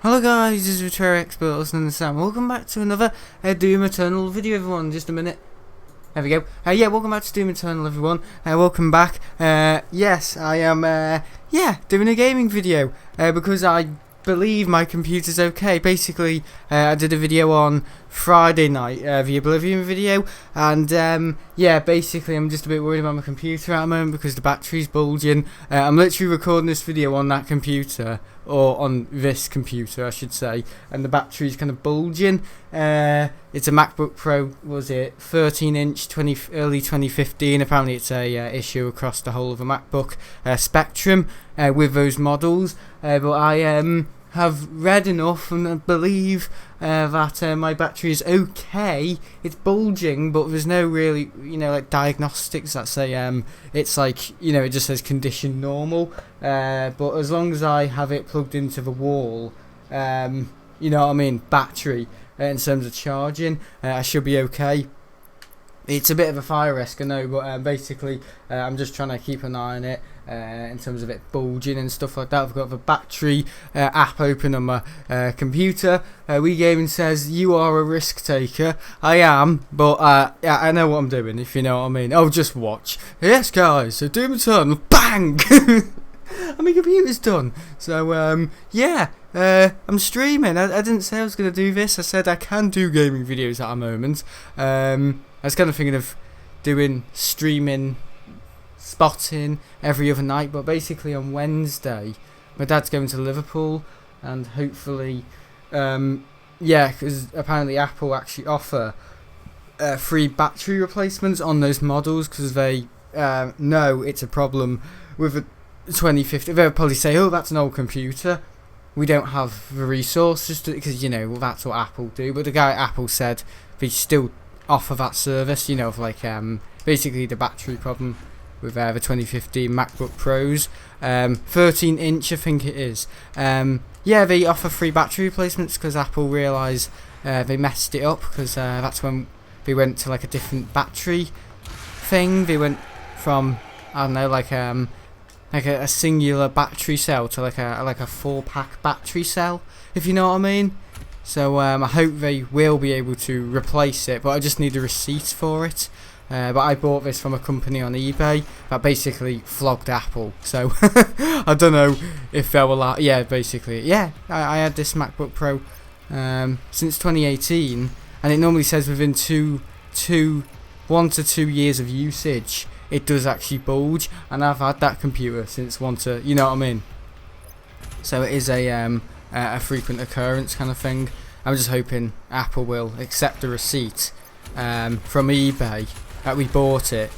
Hello guys, this is Terraria Expert listening to Sam. Welcome back to another Doom Eternal video, everyone. Just a minute. There we go. Yeah, welcome back to Doom Eternal, everyone. Welcome back. Yes, I am, doing a gaming video, because I believe my computer's okay. Basically, I did a video on Friday night, the Oblivion video, and, yeah, basically I'm just a bit worried about my computer at the moment because the battery's bulging. I'm literally recording this video on that computer, or on this computer I should say, and the battery's kind of bulging. It's a MacBook Pro, was it 13-inch, early 2015. Apparently it's a issue across the whole of the MacBook spectrum with those models, but I have read enough and I believe that my battery is okay. It's bulging, but there's no really, like diagnostics that say it's like, it just says condition normal. But as long as I have it plugged into the wall, you know what I mean, battery, in terms of charging, I should be okay. It's a bit of a fire risk, I know, but basically I'm just trying to keep an eye on it in terms of it bulging and stuff like that. I've got the battery app open on my computer. Wii Gaming says, you are a risk taker. I am, but yeah, I know what I'm doing, if you know what I mean. Oh, just watch. Yes, guys, so Doom Eternal, bang! And my computer's done. So, yeah, I'm streaming. I didn't say I was going to do this. I said I can do gaming videos at a moment. I was kind of thinking of doing streaming, spotting every other night, but basically on Wednesday, my dad's going to Liverpool, and hopefully, yeah, because apparently Apple actually offer free battery replacements on those models, because they know it's a problem with a 2050. They'll probably say, oh, that's an old computer. We don't have the resources to, because that's what Apple do. But the guy at Apple said they still offer that service, of like basically the battery problem with the 2015 MacBook Pros, 13-inch I think it is. Yeah, they offer free battery replacements because Apple realise they messed it up, because that's when they went to like a different battery thing. They went from, I don't know, like a singular battery cell to like a 4-pack battery cell, if you know what I mean. So I hope they will be able to replace it, but I just need a receipt for it. But I bought this from a company on eBay that basically flogged Apple. So I don't know if they'll allow. Yeah, basically, yeah. I had this MacBook Pro since 2018, and it normally says within 1 to 2 years of usage, it does actually bulge, and I've had that computer since you know what I mean. So it is a frequent occurrence kind of thing. I'm just hoping Apple will accept the receipt from eBay that we bought it,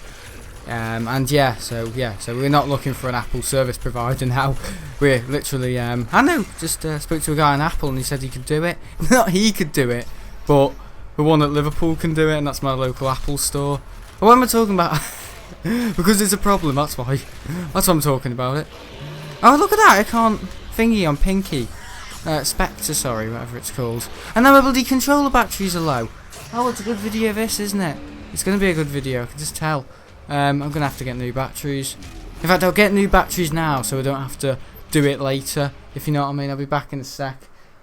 and so we're not looking for an Apple service provider now. We're literally I know, just spoke to a guy on Apple and he said he could do it. Not he could do it, but the one at Liverpool can do it, and that's my local Apple store. But what am I talking about? Because it's a problem, that's why. That's why I'm talking about it. Oh, look at that, I can't thingy on Pinky. Spectre, sorry, whatever it's called. And now my bloody controller batteries are low. Oh, it's a good video this, isn't it? It's going to be a good video, I can just tell. I'm going to have to get new batteries. In fact, I'll get new batteries now so I don't have to do it later, if you know what I mean. I'll be back in a sec.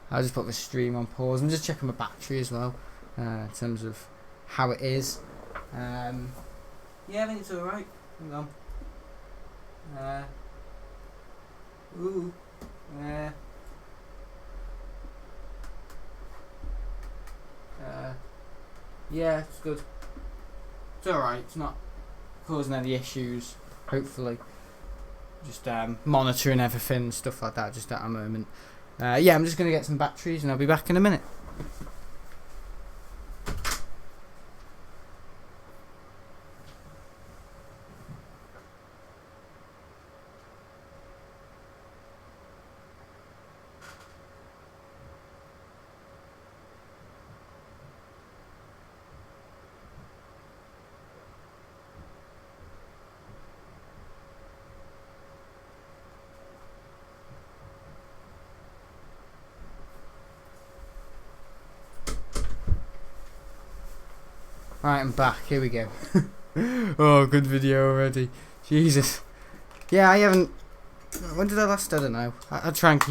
I'll just put the stream on pause. I'm just checking my battery as well, in terms of how it is. Yeah, I think it's alright. Hang on. Ooh. Yeah, it's good. It's alright, it's not causing any issues, hopefully. Just monitoring everything, stuff like that, just at a moment. Yeah, I'm just going to get some batteries and I'll be back in a minute. Right, I'm back. Here we go. Oh, good video already. Jesus. Yeah, I haven't. When did I last? I don't know. I'll try and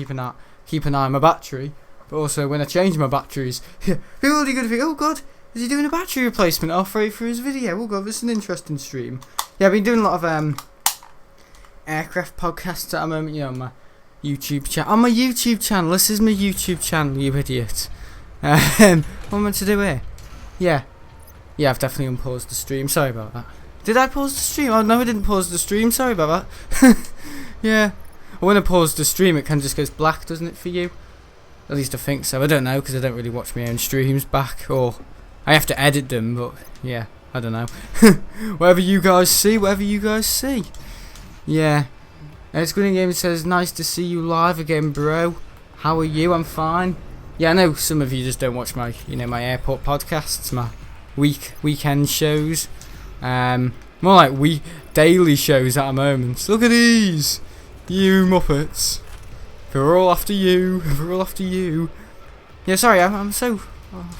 keep an eye on my battery, but also when I change my batteries, people are going to think, oh god, is he doing a battery replacement halfway through his video? Oh god, this is an interesting stream. Yeah, I've been doing a lot of aircraft podcasts at the moment, you know, on my YouTube channel. On my YouTube channel, this is my YouTube channel, you idiot. What am I meant to do here? Yeah, I've definitely unpaused the stream, sorry about that. Did I pause the stream? Oh no, I didn't pause the stream, sorry about that. Yeah, when I pause the stream it kind of just goes black, doesn't it, for you? At least I think so, I don't know, because I don't really watch my own streams back, or I have to edit them, but yeah, I don't know. Whatever you guys see. Yeah. It's Green Game says, nice to see you live again, bro. How are you? I'm fine. Yeah, I know some of you just don't watch my, my airport podcasts, my weekend shows. More like daily shows at the moment. Look at these, you muppets. We're all after you. Yeah, sorry, I'm so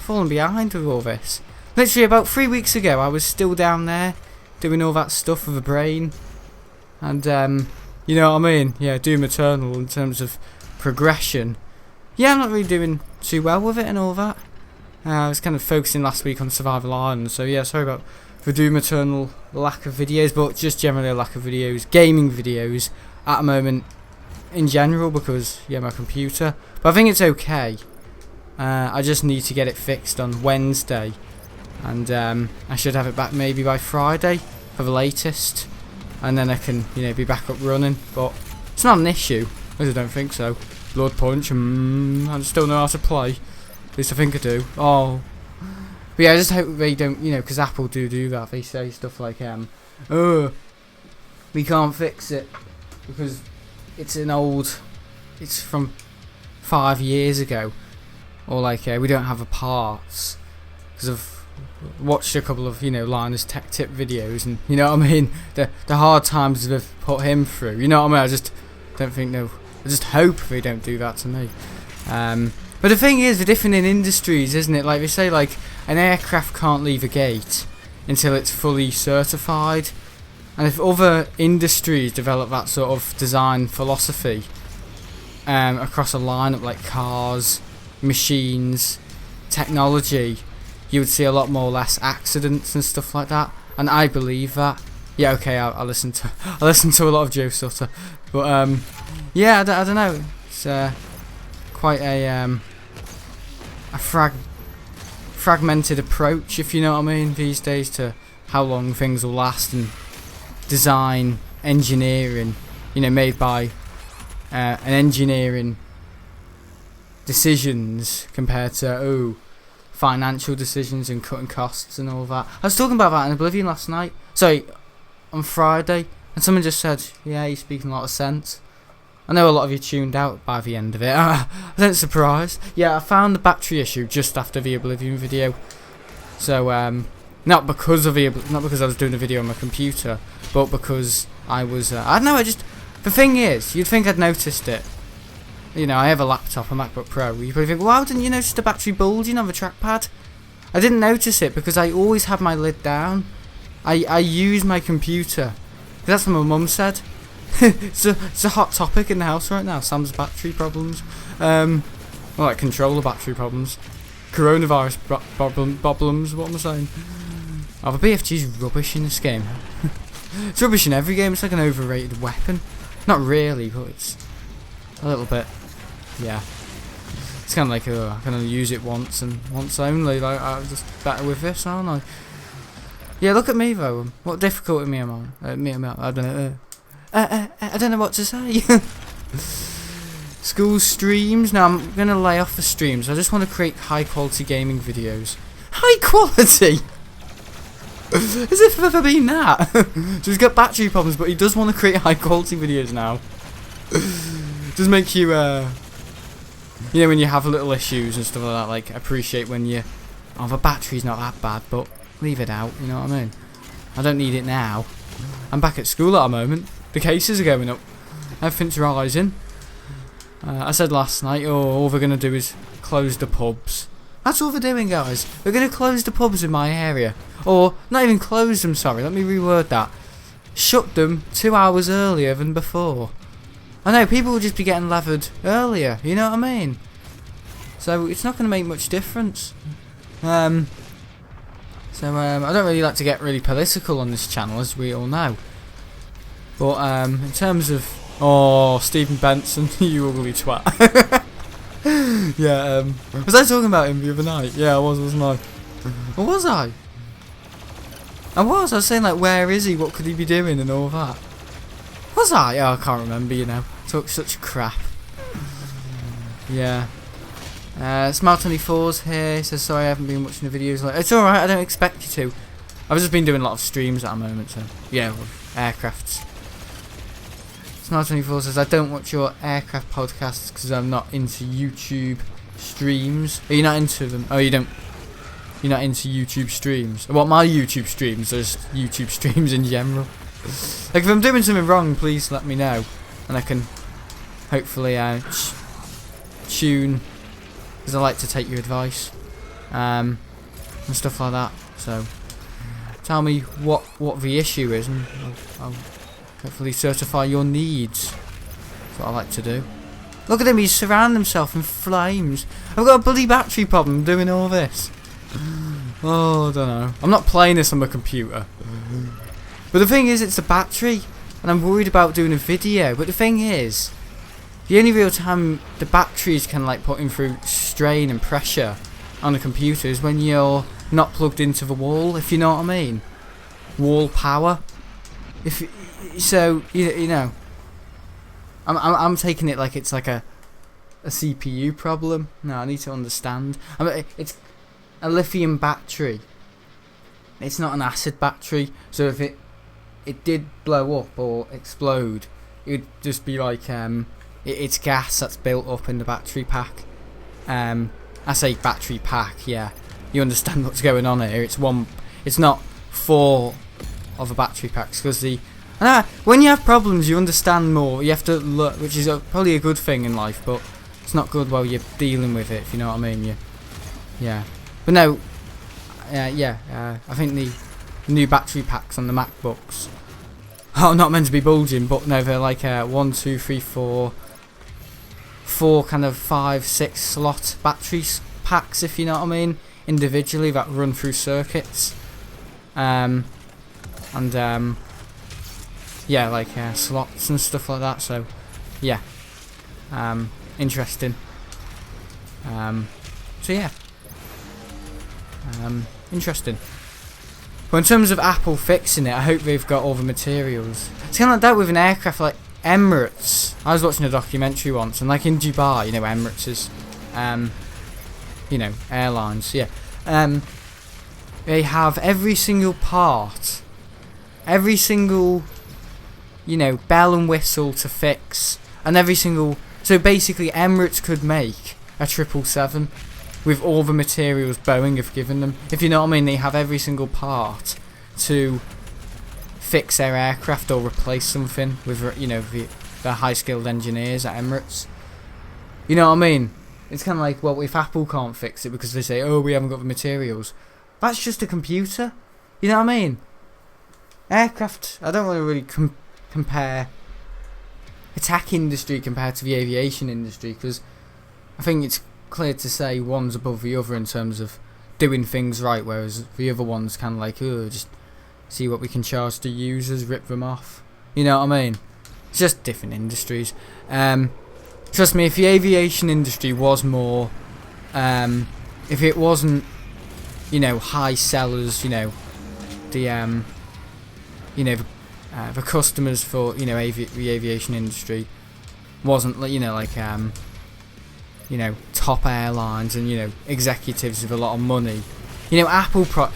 falling behind with all this. Literally about 3 weeks ago, I was still down there doing all that stuff with a brain, and you know what I mean? Yeah, Doom Eternal in terms of progression. Yeah, I'm not really doing too well with it and all that. I was kind of focusing last week on Survival Island, so yeah, sorry about the Doom Eternal lack of videos, but just generally a lack of videos, gaming videos at the moment in general, because yeah, my computer. But I think it's okay. I just need to get it fixed on Wednesday, and I should have it back maybe by Friday for the latest, and then I can be back up running. But it's not an issue, at least I don't think so. Blood Punch, I just don't know how to play. At least I think I do. Oh, but yeah, I just hope they don't, because Apple do that. They say stuff like oh, we can't fix it because it's from 5 years ago. Or like, we don't have the parts, because I've watched a couple of, Linus Tech Tip videos, and you know what I mean, the hard times they've put him through, you know what I mean, I just don't think, I just hope they don't do that to me. But the thing is, they're different in industries, isn't it? Like, they say, like, an aircraft can't leave a gate until it's fully certified, and if other industries develop that sort of design philosophy, across a lineup like cars, machines, technology, you would see a lot more less accidents and stuff like that, and I believe that. Yeah, okay, I listen to a lot of Joe Sutter, but yeah, I don't know. It's quite a fragmented approach, if you know what I mean, these days, to how long things will last, and design engineering, made by an engineering decisions compared to financial decisions and cutting costs and all that. I was talking about that in Oblivion last night. Sorry, on Friday, and someone just said, "Yeah, you're speaking a lot of sense." I know a lot of you tuned out by the end of it. I wasn't surprised. Yeah, I found the battery issue just after the Oblivion video. So not because I was doing a video on my computer, but because I was. I don't know. The thing is, you'd think I'd noticed it. I have a laptop, a MacBook Pro. You probably think, why didn't you notice the battery bulging on the trackpad? I didn't notice it because I always have my lid down. I use my computer. That's what my mum said. It's a hot topic in the house right now. Sam's battery problems. Like controller battery problems. Coronavirus problems. What am I saying? Oh, the BFG's rubbish in this game. It's rubbish in every game. It's like an overrated weapon. Not really, but it's a little bit. Yeah, it's kind of like I can only use it once and once only. Like, I'm just better with this, aren't I? Yeah, look at me though. What difficulty me am I? I don't know. I don't know what to say. School streams. Now I'm gonna lay off the streams. I just want to create high quality gaming videos. High quality. As if I've ever been that. So he's got battery problems, but he does want to create high quality videos now. Does make you, when you have little issues and stuff like that, like, appreciate when the battery's not that bad, but leave it out, you know what I mean? I don't need it now. I'm back at school at the moment. The cases are going up. Everything's rising. I said last night, all they're going to do is close the pubs. That's all they're doing, guys. They're going to close the pubs in my area. Or, not even close them, sorry, let me reword that. Shut them 2 hours earlier than before. I know, people will just be getting levered earlier, you know what I mean? So it's not going to make much difference. I don't really like to get really political on this channel, as we all know. But in terms of... Oh, Stephen Benson, you ugly twat. Yeah, was I talking about him the other night? Yeah, I was, wasn't I? Or was I? I was saying, like, where is he? What could he be doing and all that? Was I? Oh, I can't remember, you know. Talk such crap. Yeah. Smile24's here. He says, sorry, I haven't been watching the videos. Like, it's alright, I don't expect you to. I've just been doing a lot of streams at the moment, so... Yeah, well, aircrafts. Smile24 says, I don't watch your aircraft podcasts because I'm not into YouTube streams. Are you not into them? Oh, you don't... You're not into YouTube streams? Well, my YouTube streams, there's YouTube streams in general. Like, if I'm doing something wrong, please let me know. And I can hopefully tune, because I like to take your advice. And stuff like that. So, tell me what the issue is, and I'll hopefully certify your needs. That's what I like to do. Look at him, he's surrounding himself in flames. I've got a bloody battery problem doing all this. Oh, I don't know. I'm not playing this on my computer. But the thing is, it's the battery. And I'm worried about doing a video. But the thing is, the only real time the battery is kind of like putting through strain and pressure on the computer is when you're not plugged into the wall, if you know what I mean. Wall power. So, you know. I'm taking it like it's like a CPU problem. No, I need to understand. I mean, it's a lithium battery. It's not an acid battery, so if it did blow up or explode, it would just be like it's gas that's built up in the battery pack. I say battery pack, yeah. You understand what's going on here. It's not 4 of a battery packs, because when you have problems, you understand more. You have to look, which is probably a good thing in life, but it's not good while you're dealing with it, if you know what I mean. Yeah. But no, I think the new battery packs on the MacBooks are not meant to be bulging, but no, they're like 1, 2, 3, 4 kind of 5, 6 slot battery packs, if you know what I mean, individually, that run through circuits, yeah, like slots and stuff like that. So yeah, interesting. So yeah. Interesting. But in terms of Apple fixing it, I hope they've got all the materials. It's kind of like that with an aircraft like Emirates. I was watching a documentary once, and like in Dubai, you know, Emirates is, you know, airlines, yeah. They have every single part, every single, you know, bell and whistle to fix, and every single. So basically, Emirates could make a 777. With all the materials Boeing have given them, if you know what I mean. They have every single part to fix their aircraft or replace something with, you know, the high-skilled engineers at Emirates. You know what I mean? It's kind of like, well, if Apple can't fix it because they say, oh, we haven't got the materials, that's just a computer. You know what I mean? Aircraft, I don't want to really compare the tech industry compared to the aviation industry, because I think it's clear to say one's above the other in terms of doing things right, whereas the other one's kind of like, oh, just see what we can charge to users, rip them off. You know what I mean? It's just different industries. Trust me, if the aviation industry was more, if it wasn't, you know, high sellers, you know, the the customers for, you know, the aviation industry wasn't, you know, like you know, top airlines and, you know, executives with a lot of money. You know,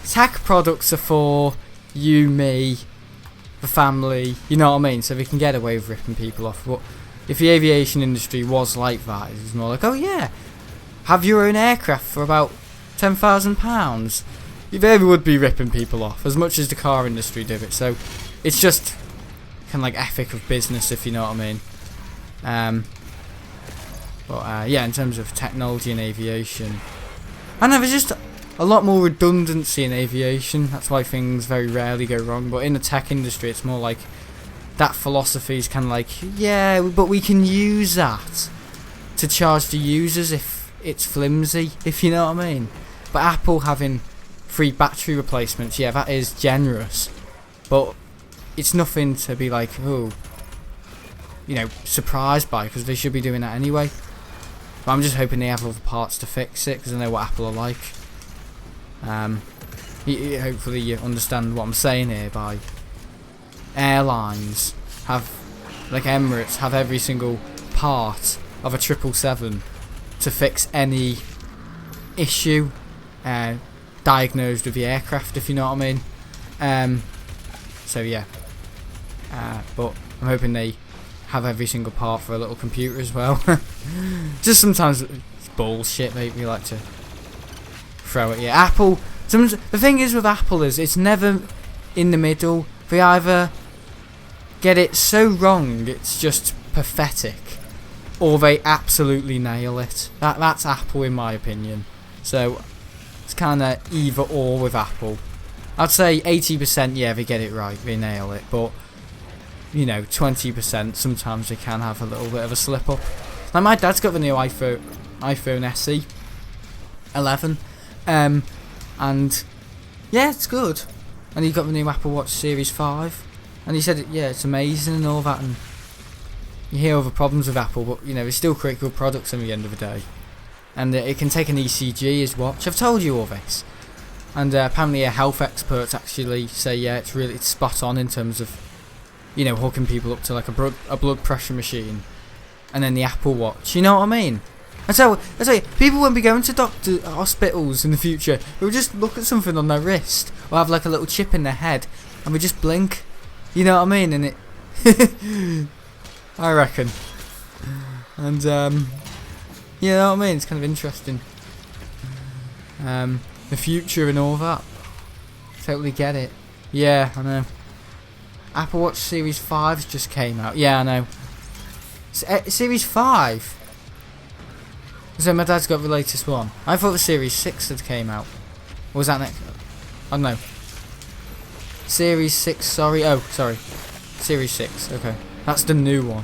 tech products are for you, me, the family, you know what I mean? So they can get away with ripping people off. But if the aviation industry was like that, it was more like, oh yeah, have your own aircraft for about £10,000. They would be ripping people off as much as the car industry did it. So it's just kind of like ethic of business, if you know what I mean. But yeah, in terms of technology and aviation, I know there's just a lot more redundancy in aviation. That's why things very rarely go wrong. But in the tech industry, it's more like that philosophy is kind of like, yeah, but we can use that to charge the users if it's flimsy, if you know what I mean. But Apple having free battery replacements, yeah, that is generous, but it's nothing to be like, oh, you know, surprised by, because they should be doing that anyway. But I'm just hoping they have other parts to fix it, because I know what Apple are like. Hopefully you understand what I'm saying here by airlines have, like Emirates, have every single part of a 777 to fix any issue diagnosed with the aircraft, if you know what I mean. So yeah, but I'm hoping they have every single part for a little computer as well. Just sometimes it's bullshit, mate. We like to throw it. Yeah, Apple. The thing is with Apple is it's never in the middle. They either get it so wrong it's just pathetic, or they absolutely nail it. That's Apple in my opinion. So it's kind of either or with Apple. I'd say 80%, yeah, they get it right, they nail it, but you know, 20% sometimes they can have a little bit of a slip up. Like my dad's got the new iPhone SE 11, and yeah, it's good. And he got the new Apple Watch Series 5, and he said, yeah, it's amazing and all that. And you hear other problems with Apple, but you know, they still create good products at the end of the day. And it can take an ECG, his watch. I've told you all this. And apparently, health experts actually say, yeah, it's spot on in terms of, you know, hooking people up to like a blood pressure machine, and then the Apple Watch. You know what I mean? And so I say, people won't be going to hospitals in the future. They'll just look at something on their wrist, or have like a little chip in their head, and we just blink. You know what I mean? And it, I reckon. And you know what I mean? It's kind of interesting. The future and all that. Totally get it. Yeah, I know. Apple Watch Series 5's just came out. Yeah, I know. Series 5? So my dad's got the latest one. I thought the Series 6 had came out. Or was that next? I don't know. Series 6, sorry. Oh, sorry. Series 6, okay. That's the new one.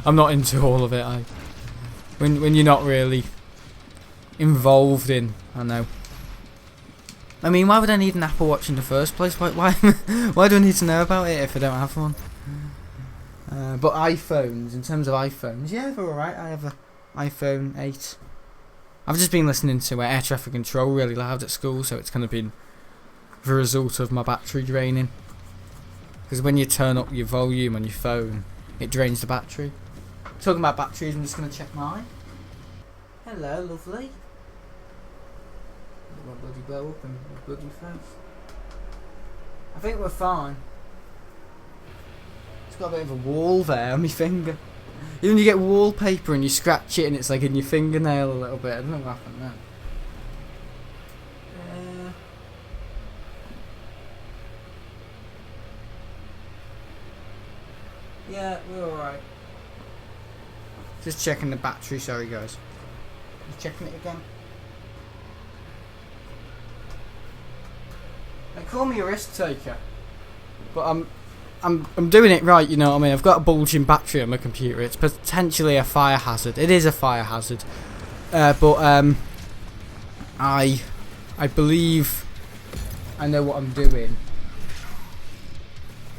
I'm not into all of it. When you're not really involved in, I know. I mean, why would I need an Apple Watch in the first place? Why do I need to know about it if I don't have one? But iPhones, in terms of iPhones, yeah, they're alright. I have an iPhone 8. I've just been listening to air traffic control really loud at school, so it's kind of been the result of my battery draining. Because when you turn up your volume on your phone, it drains the battery. Talking about batteries, I'm just going to check mine. Hello, lovely. My bloody blow up and my bloody face. I think we're fine. It's got a bit of a wall there on my finger. Even you get wallpaper and you scratch it and it's like in your fingernail a little bit. I don't know what happened there. Yeah, we're alright. Just checking the battery, sorry guys. Just checking it again. They call me a risk taker, but I'm doing it right, you know what I mean. I've got a bulging battery on my computer. It's potentially a fire hazard. It is a fire hazard, but I believe I know what I'm doing.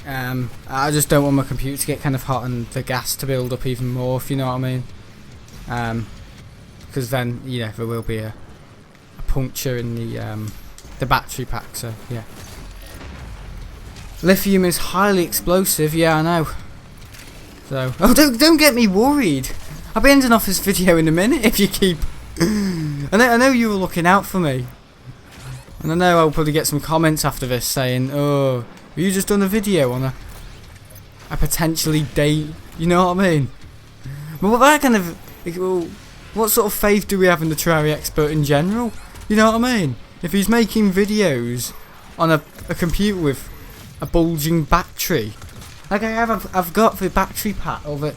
I just don't want my computer to get kind of hot and the gas to build up even more, if you know what I mean. Because then, you know, there will be a puncture in the battery pack. So yeah, lithium is highly explosive. Yeah, I know. So don't get me worried. I'll be ending off this video in a minute if you keep. I know you were looking out for me, and I know I'll probably get some comments after this saying, "Oh, have you just done a video on a potentially date?" You know what I mean? But what that kind of, well, what sort of faith do we have in the Terraria expert in general? You know what I mean? If he's making videos on a computer with a bulging battery, like I've got the battery pack of it,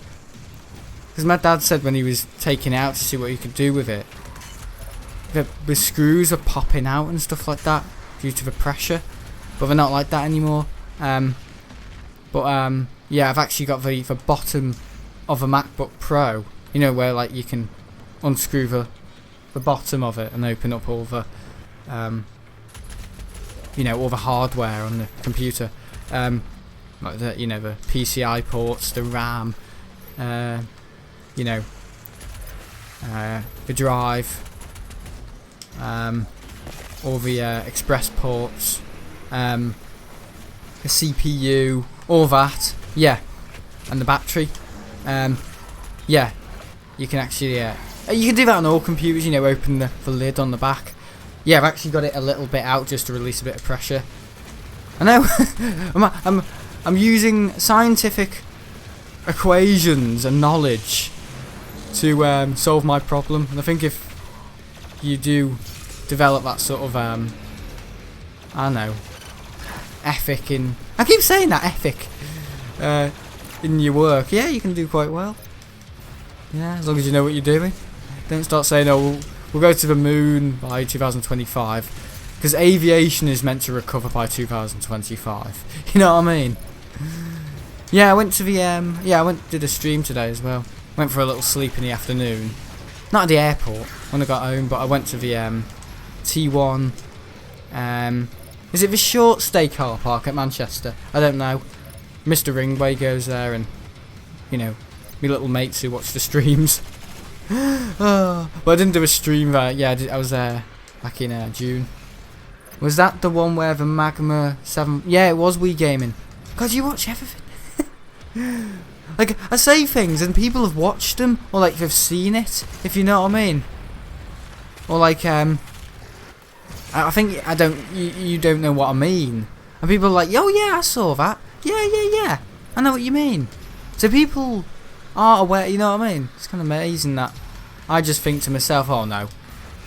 because my dad said when he was taking it out to see what he could do with it, the screws are popping out and stuff like that due to the pressure, but they're not like that anymore. But yeah, I've actually got the bottom of a MacBook Pro, you know, where like you can unscrew the bottom of it and open up all the you know, all the hardware on the computer, like the, you know, the PCI ports, the RAM, you know, the drive, all the express ports, the CPU, all that, yeah, and the battery, yeah, you can actually, you can do that on all computers, you know, open the lid on the back. Yeah, I've actually got it a little bit out just to release a bit of pressure. I know, I'm using scientific equations and knowledge to solve my problem, and I think if you do develop that sort of, I don't know, ethic in, I keep saying that, ethic, in your work, yeah, you can do quite well. Yeah, as long as you know what you're doing. Don't start saying, oh, we'll go to the moon by 2025, because aviation is meant to recover by 2025. You know what I mean? Yeah, I went to the yeah, I did a stream today as well. Went for a little sleep in the afternoon. Not at the airport when I got home, but I went to the T1. Is it the short stay car park at Manchester? I don't know. Mr. Ringway goes there, and you know, me little mates who watch the streams. Oh, but I didn't do a stream there. Yeah, I was there back in June. Was that the one where the Magma 7? Yeah, it was Wii Gaming. God, you watch everything. Like, I say things and people have watched them, or like they've seen it, if you know what I mean. Or like, I think you don't know what I mean. And people are like, oh yeah, I saw that. Yeah, I know what you mean. So people are aware, you know what I mean? It's kind of amazing that I just think to myself, oh no,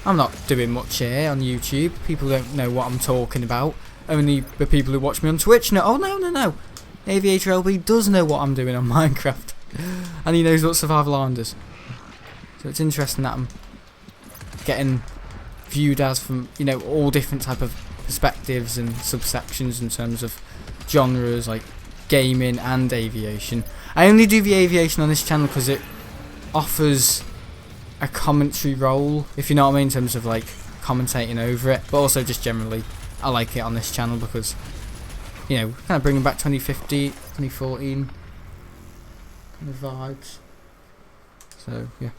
I'm not doing much here on YouTube. People don't know what I'm talking about. Only the people who watch me on Twitch know. Oh no. Aviator LB does know what I'm doing on Minecraft. And he knows what Survival Islanders. So it's interesting that I'm getting viewed as from, you know, all different type of perspectives and subsections in terms of genres like gaming and aviation. I only do the aviation on this channel because it offers a commentary role, if you know what I mean, in terms of like commentating over it, but also just generally I like it on this channel because, you know, kind of bringing back 2015, 2014 kind of vibes. So yeah,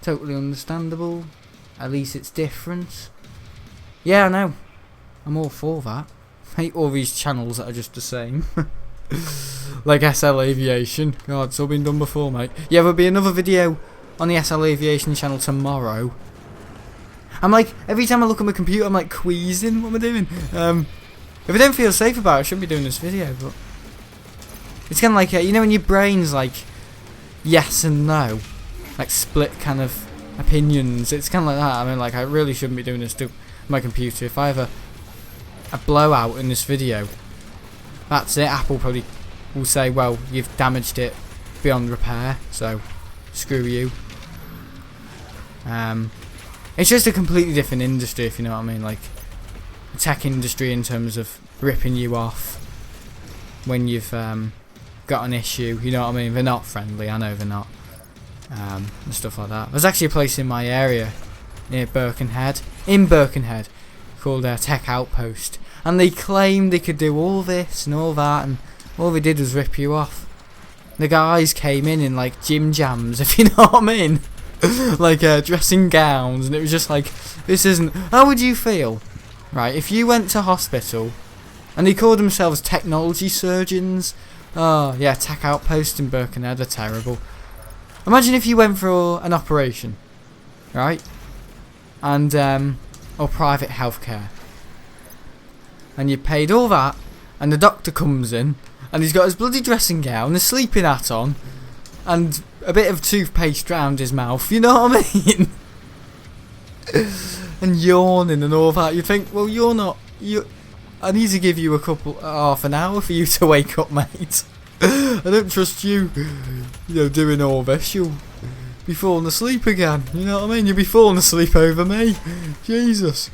totally understandable. At least it's different. Yeah, I know. I'm all for that. I hate all these channels that are just the same. Like SL Aviation. God, it's all been done before, mate. Yeah, there'll be another video on the SL Aviation channel tomorrow. I'm like, every time I look at my computer, I'm like queasing. What am I doing? If I don't feel safe about it, I shouldn't be doing this video, but it's kind of like, you know, when your brain's like yes and no, like split kind of opinions. It's kind of like that. I mean, like, I really shouldn't be doing this to my computer. If I have a blowout in this video, that's it. Apple probably will say, well, you've damaged it beyond repair, so screw you. It's just a completely different industry, if you know what I mean. Like, the tech industry in terms of ripping you off when you've got an issue, you know what I mean. They're not friendly, I know they're not, and stuff like that. There's actually a place in my area near Birkenhead, called Tech Outpost, and they claimed they could do all this and all that, and all they did was rip you off. The guys came in like gym jams, if you know what I mean. Like dressing gowns, and it was just like, this isn't. How would you feel, right, if you went to hospital and they called themselves technology surgeons? Oh yeah, Tech Outpost in Birkenhead are terrible. Imagine if you went for an operation, right, and or private healthcare, and you paid all that, and the doctor comes in and he's got his bloody dressing gown, a sleeping hat on, and a bit of toothpaste round his mouth, you know what I mean? And yawning and all that. You'd think, well, I need to give you half an hour for you to wake up, mate. I don't trust you, doing all this. You'll be falling asleep again, you know what I mean? You'll be falling asleep over me. Jesus.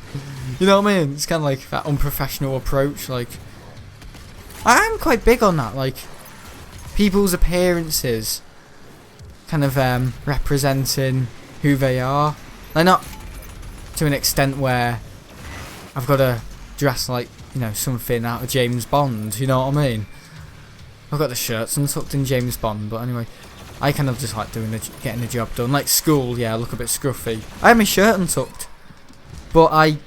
You know what I mean? It's kind of like that unprofessional approach, like, I am quite big on that, like people's appearances kind of representing who they are. Like, not to an extent where I've got to dress like, you know, something out of James Bond, you know what I mean? I've got the shirts untucked in James Bond, but anyway, I kind of just like getting the job done. Like school, yeah, I look a bit scruffy. I have my shirt untucked, but I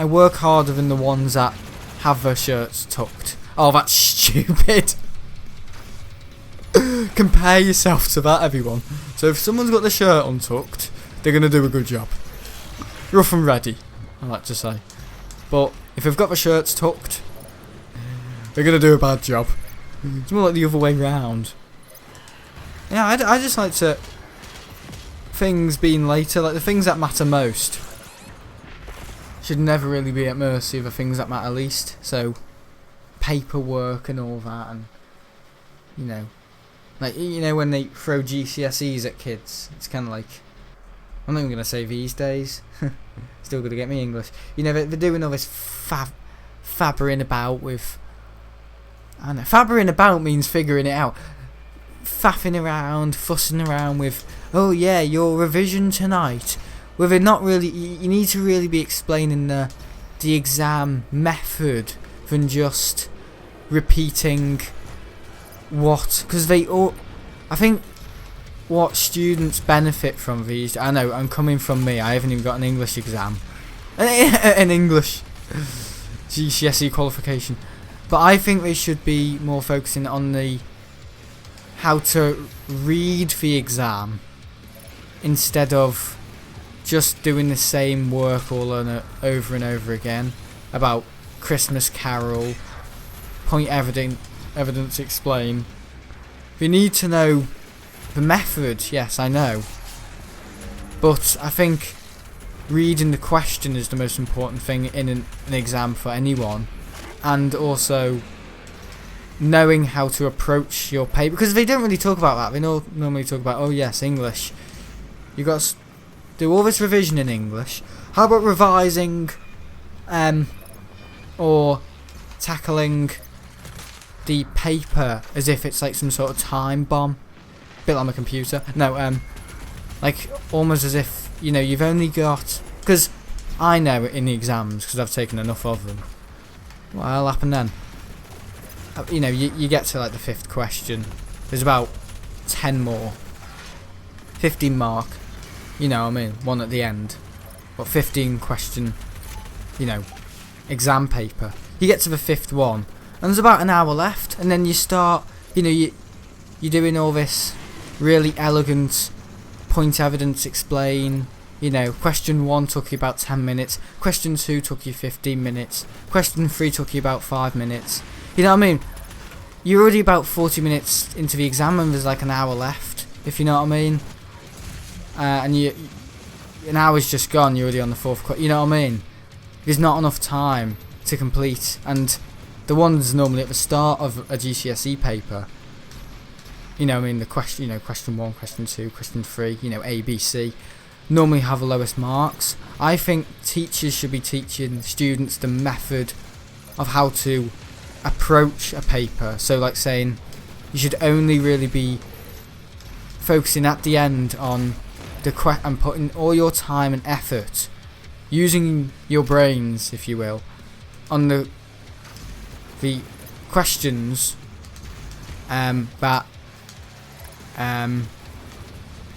work harder than the ones that have their shirts tucked. Oh, that's stupid. Compare yourself to that, everyone. So if someone's got the shirt untucked, they're going to do a good job. Rough and ready, I like to say. But if they've got the shirts tucked, they're going to do a bad job. It's more like the other way round. Yeah, I just like to... things being later, like the things that matter most should never really be at mercy of the things that matter least. So, paperwork and all that, and, you know, like, you know, when they throw GCSEs at kids, it's kind of like, I'm not even going to say these days, still going to get me English, you know, they're doing all this fabbering about with, I don't know, fabbering about means figuring it out, faffing around, fussing around with, oh yeah, your revision tonight, where they're not really, you need to really be explaining the exam method than just repeating what, because they all, I think what students benefit from these, I know, I'm coming from me, I haven't even got an English exam, an English GCSE qualification, but I think they should be more focusing on the how to read the exam instead of just doing the same work all over and over again about Christmas Carol, point evidence explain. We need to know the method, yes, I know, but I think reading the question is the most important thing in an exam for anyone, and also knowing how to approach your paper, because they don't really talk about that. They normally talk about, oh yes, English, you got to do all this revision in English. How about revising or tackling the paper as if it's like some sort of time bomb, bit like my computer. No, like almost as if, you know, you've only got, because I know in the exams, because I've taken enough of them, what'll happen then? You know, you get to like the 5th question, there's about 10 more, 15 mark, you know what I mean, one at the end, but 15 question, you know, exam paper. You get to the 5th one, and there's about an hour left, and then you start, you know, you're doing all this really elegant point evidence explain, you know, question 1 took you about 10 minutes, question 2 took you 15 minutes, question 3 took you about 5 minutes, you know what I mean? You're already about 40 minutes into the exam and there's like an hour left, if you know what I mean, and an hour's just gone, you're already on the 4th question, you know what I mean? There's not enough time to complete, and the ones normally at the start of a GCSE paper, you know, I mean, the question, you know, question 1, question 2, question 3, you know, A, B, C, normally have the lowest marks. I think teachers should be teaching students the method of how to approach a paper. So, like saying, you should only really be focusing at the end on the and putting all your time and effort, using your brains, if you will, on the questions that I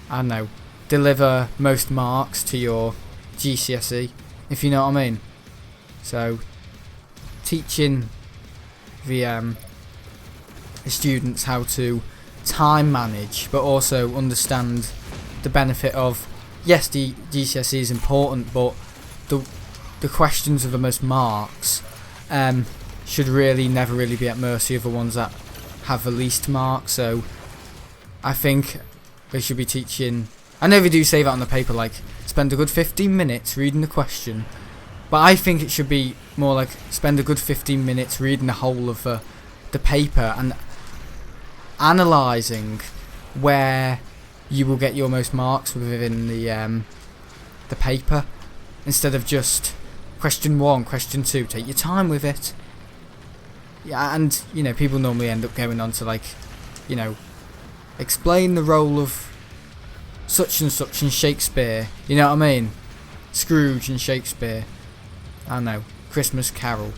don't know, deliver most marks to your GCSE, if you know what I mean. So teaching the students how to time manage, but also understand the benefit of, yes, the GCSE is important, but the questions of the most marks should really never really be at mercy of the ones that have the least marks. So I think they should be teaching, I know they do say that on the paper, like spend a good 15 minutes reading the question, but I think it should be more like spend a good 15 minutes reading the whole of the paper and analysing where you will get your most marks within the paper, instead of just question 1, question 2. Take your time with it. yeah, and you know, people normally end up going on to like, you know, explain the role of such and such in Shakespeare. You know what I mean? Scrooge in Shakespeare. I don't know. Christmas Carol.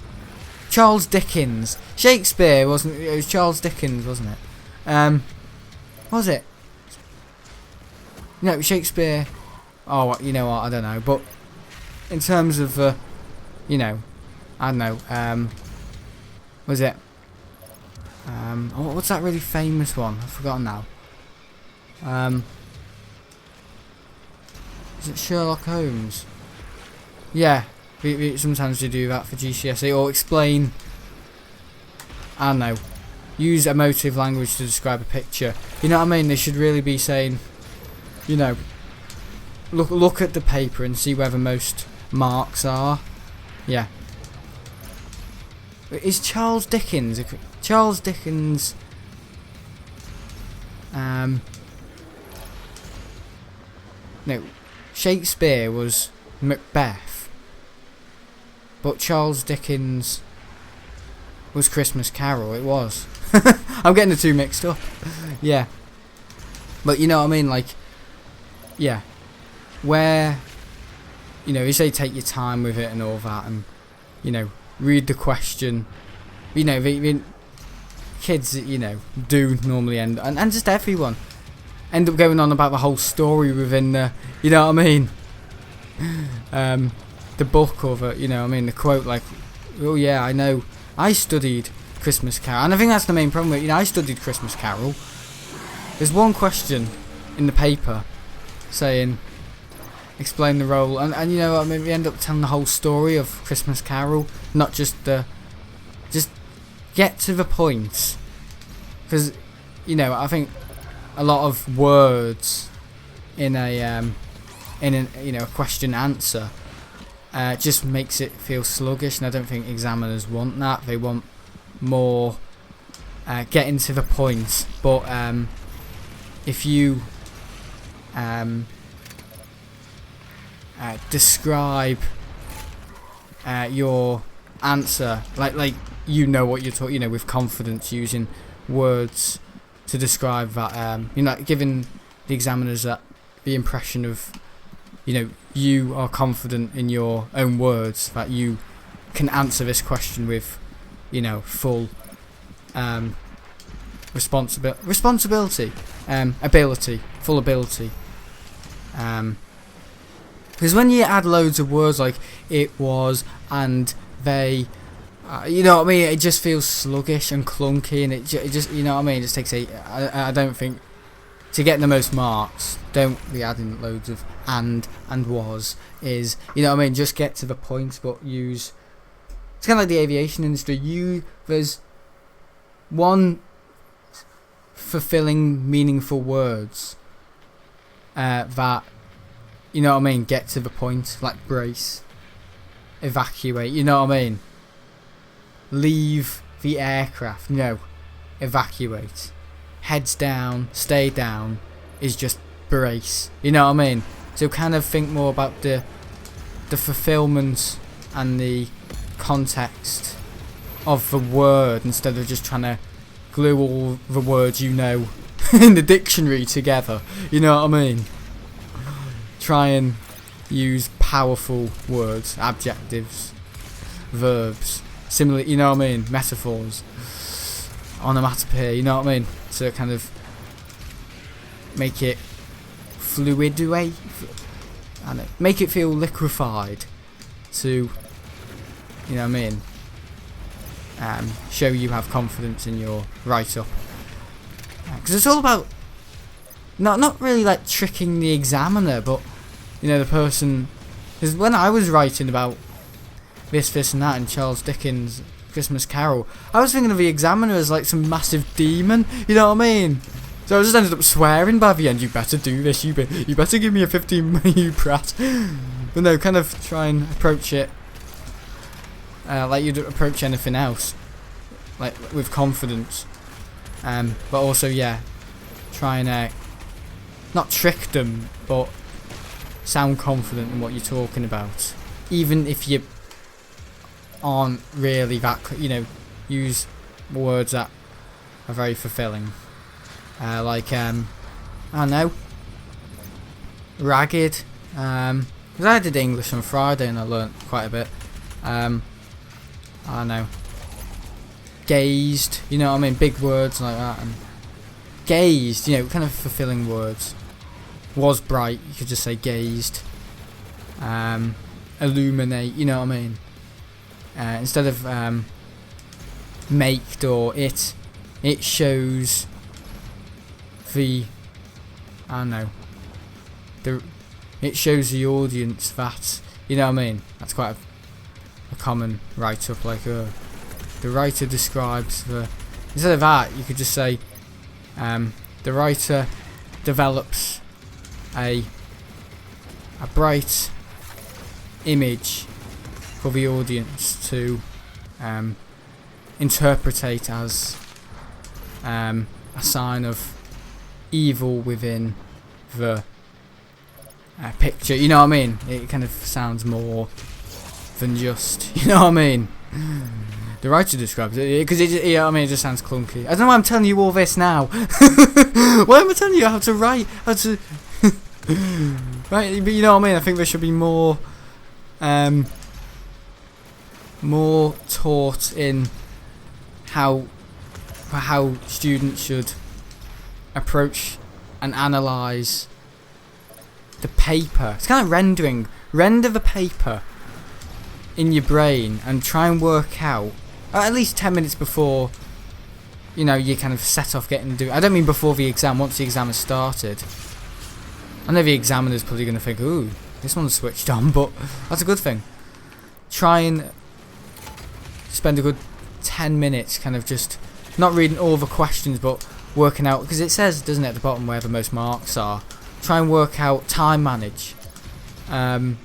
Charles Dickens. Shakespeare wasn't. It was Charles Dickens, wasn't it? Was it? No, Shakespeare. Oh, you know what? I don't know. But in terms of, you know, I don't know. Was it? What's that really famous one? I've forgotten now. Is it Sherlock Holmes? Yeah. Sometimes you do that for GCSE, or explain. I don't know. Use emotive language to describe a picture. You know what I mean? They should really be saying, you know, look at the paper and see where the most marks are. Yeah. Is Charles Dickens? Charles Dickens. No, Shakespeare was Macbeth, but Charles Dickens was Christmas Carol. It was. I'm getting the two mixed up. Yeah, but you know what I mean. Like, yeah, where, you know, you say take your time with it and all that, and you know, read the question. You know, the kids, you know, do normally end, and just everyone end up going on about the whole story within the, you know what I mean, the book or the, you know what I mean, the quote, like, oh yeah, I know, I studied Christmas Carol, and I think that's the main problem with, you know, I studied Christmas Carol. There's one question in the paper saying, explain the role, and you know, I mean, we end up telling the whole story of Christmas Carol, not just the, just get to the point, because, you know, I think a lot of words in a you know, a question answer just makes it feel sluggish, and I don't think examiners want that. They want more getting to the point. But if you describe your answer like you know what you're talking, you know, with confidence, using words to describe that, you know, giving the examiners that the impression of, you know, you are confident in your own words, that you can answer this question with, you know, full responsibility, ability, full ability. Because when you add loads of words like it was and they, you know what I mean, it just feels sluggish and clunky, and it just, you know what I mean, it just takes I don't think, to get the most marks, don't be adding loads of and was, is, you know what I mean, just get to the point, but use, it's kind of like the aviation industry, there's one fulfilling, meaningful words that, you know what I mean, get to the point, like brace, evacuate, you know what I mean, leave the aircraft, no, evacuate, heads down, stay down, is just brace, you know what I mean. So kind of think more about the fulfillment and the context of the word, instead of just trying to glue all the words, you know, in the dictionary together, you know what I mean. Try and use powerful words, adjectives, verbs, similarly, you know what I mean, metaphors, onomatopoeia, you know what I mean, to kind of make it fluidate, and make it feel liquefied, to, you know what I mean, show you have confidence in your write-up, because it's all about not really like tricking the examiner, but, you know, the person, because when I was writing about this and that in Charles Dickens' Christmas Carol, I was thinking of the examiner as like some massive demon, you know what I mean? So I just ended up swearing by the end, you better do this, you better give me a 15, you prat. But no, kind of try and approach it like you'd approach anything else, like with confidence, but also, yeah, try and not trick them, but sound confident in what you're talking about, even if you aren't really that, you know, use words that are very fulfilling. Like, I don't know, ragged. Because I did English on Friday and I learnt quite a bit. I don't know. Gazed, you know what I mean? Big words like that. And gazed, you know, kind of fulfilling words. Was bright, you could just say gazed. Illuminate, you know what I mean? Instead of maked or it shows the, I don't know, it shows the audience that, you know what I mean? That's quite a common write-up, like the writer describes the, instead of that you could just say the writer develops a bright image for the audience to interpretate as a sign of evil within the picture, you know what I mean? It kind of sounds more than just, you know what I mean? The writer describes it because you know what I mean, it just sounds clunky. I don't know why I'm telling you all this now. Why am I telling you how to write? How to right? But you know what I mean. I think there should be more taught in how students should approach and analyse the paper. It's kind of rendering. Render the paper in your brain and try and work out, at least 10 minutes before, you know, you kind of set off getting do. I don't mean before the exam, once the exam has started. I know the examiner's probably going to think, ooh, this one's switched on, but that's a good thing. Try and spend a good 10 minutes kind of just not reading all the questions but working out, because it says, doesn't it, at the bottom where the most marks are. Try and work out, time manage. Because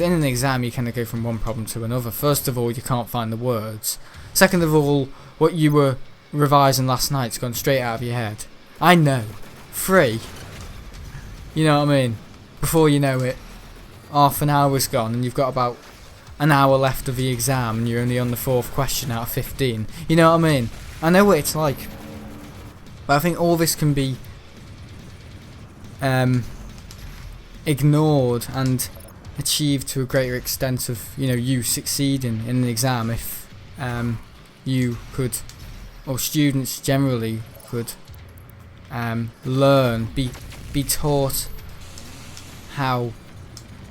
in an exam you kind of go from one problem to another. First of all, you can't find the words. Second of all, what you were revising last night's gone straight out of your head. I know. 3. You know what I mean? Before you know it, half an hour's gone and you've got about an hour left of the exam and you're only on the 4th question out of 15. You know what I mean? I know what it's like. But I think all this can be ignored and achieved to a greater extent of, you know, you succeeding in an exam if you could, or students generally could learn, be taught how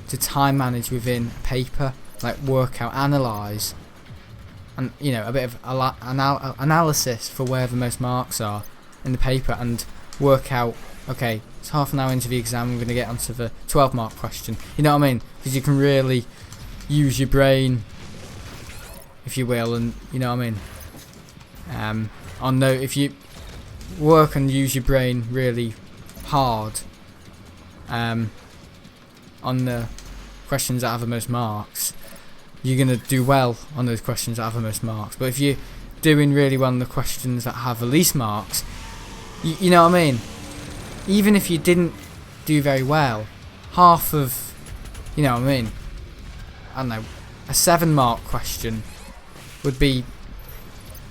to time manage within a paper, like work out, analyse, and, you know, a bit of analysis for where the most marks are in the paper, and work out, okay, it's half an hour into the exam, I'm going to get onto the 12-mark question. You know what I mean? Because you can really use your brain, if you will, and you know what I mean. If you work and use your brain really hard, on the questions that have the most marks, you're going to do well on those questions that have the most marks. But if you're doing really well on the questions that have the least marks, you know what I mean? Even if you didn't do very well, half of, you know what I mean, I don't know, a 7-mark question would be,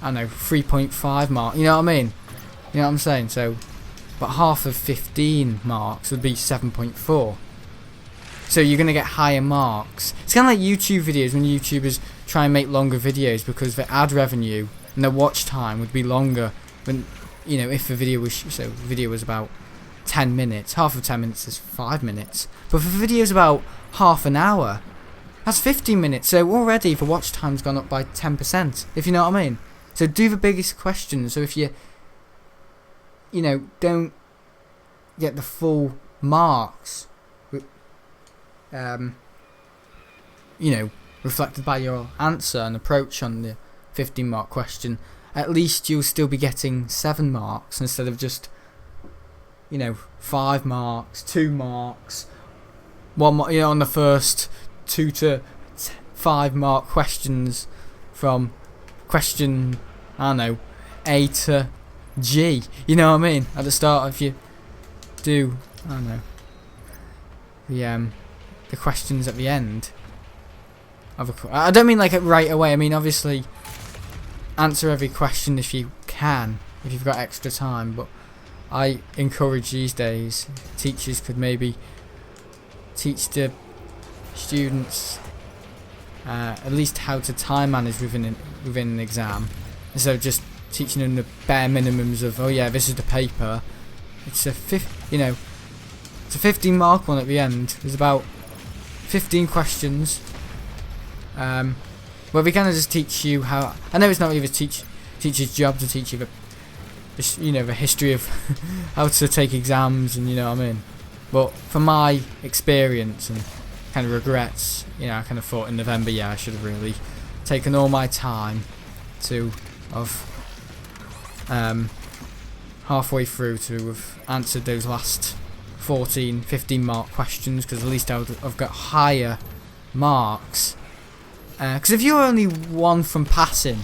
I don't know, 3.5 mark, you know what I mean? You know what I'm saying? So, but half of 15 marks would be 7.4. So you're going to get higher marks. It's kind of like YouTube videos, when YouTubers try and make longer videos because their ad revenue and their watch time would be longer when, you know, if the video was about 10 minutes, half of 10 minutes is 5 minutes. But if the video's about half an hour, that's 15 minutes. So already the watch time's gone up by 10%, if you know what I mean. So do the biggest questions. So if you know, don't get the full marks, you know, reflected by your answer and approach on the 15-mark question, at least you'll still be getting 7 marks instead of just, you know, 5 marks, 2 marks, 1 mark, you know, on the first 2 to 5 mark questions from question, I don't know, A to G, you know what I mean? At the start, if you do, I don't know, the questions at the end of I don't mean like it right away. I mean, obviously, answer every question if you can, if you've got extra time. But I encourage these days teachers could maybe teach the students at least how to time manage within an exam, instead of just teaching them the bare minimums of, oh yeah, this is the paper. It's a it's a 15 mark one at the end. There's about 15 questions. Well, we kind of just teach you how. I know it's not really the teacher's job to teach you the history of how to take exams, and you know what I mean. But from my experience and kind of regrets, I kind of thought in November, I should have really taken all my time to halfway through to have answered those last 14, 15 mark questions, because at least I've got higher marks. Because if you're only one from passing,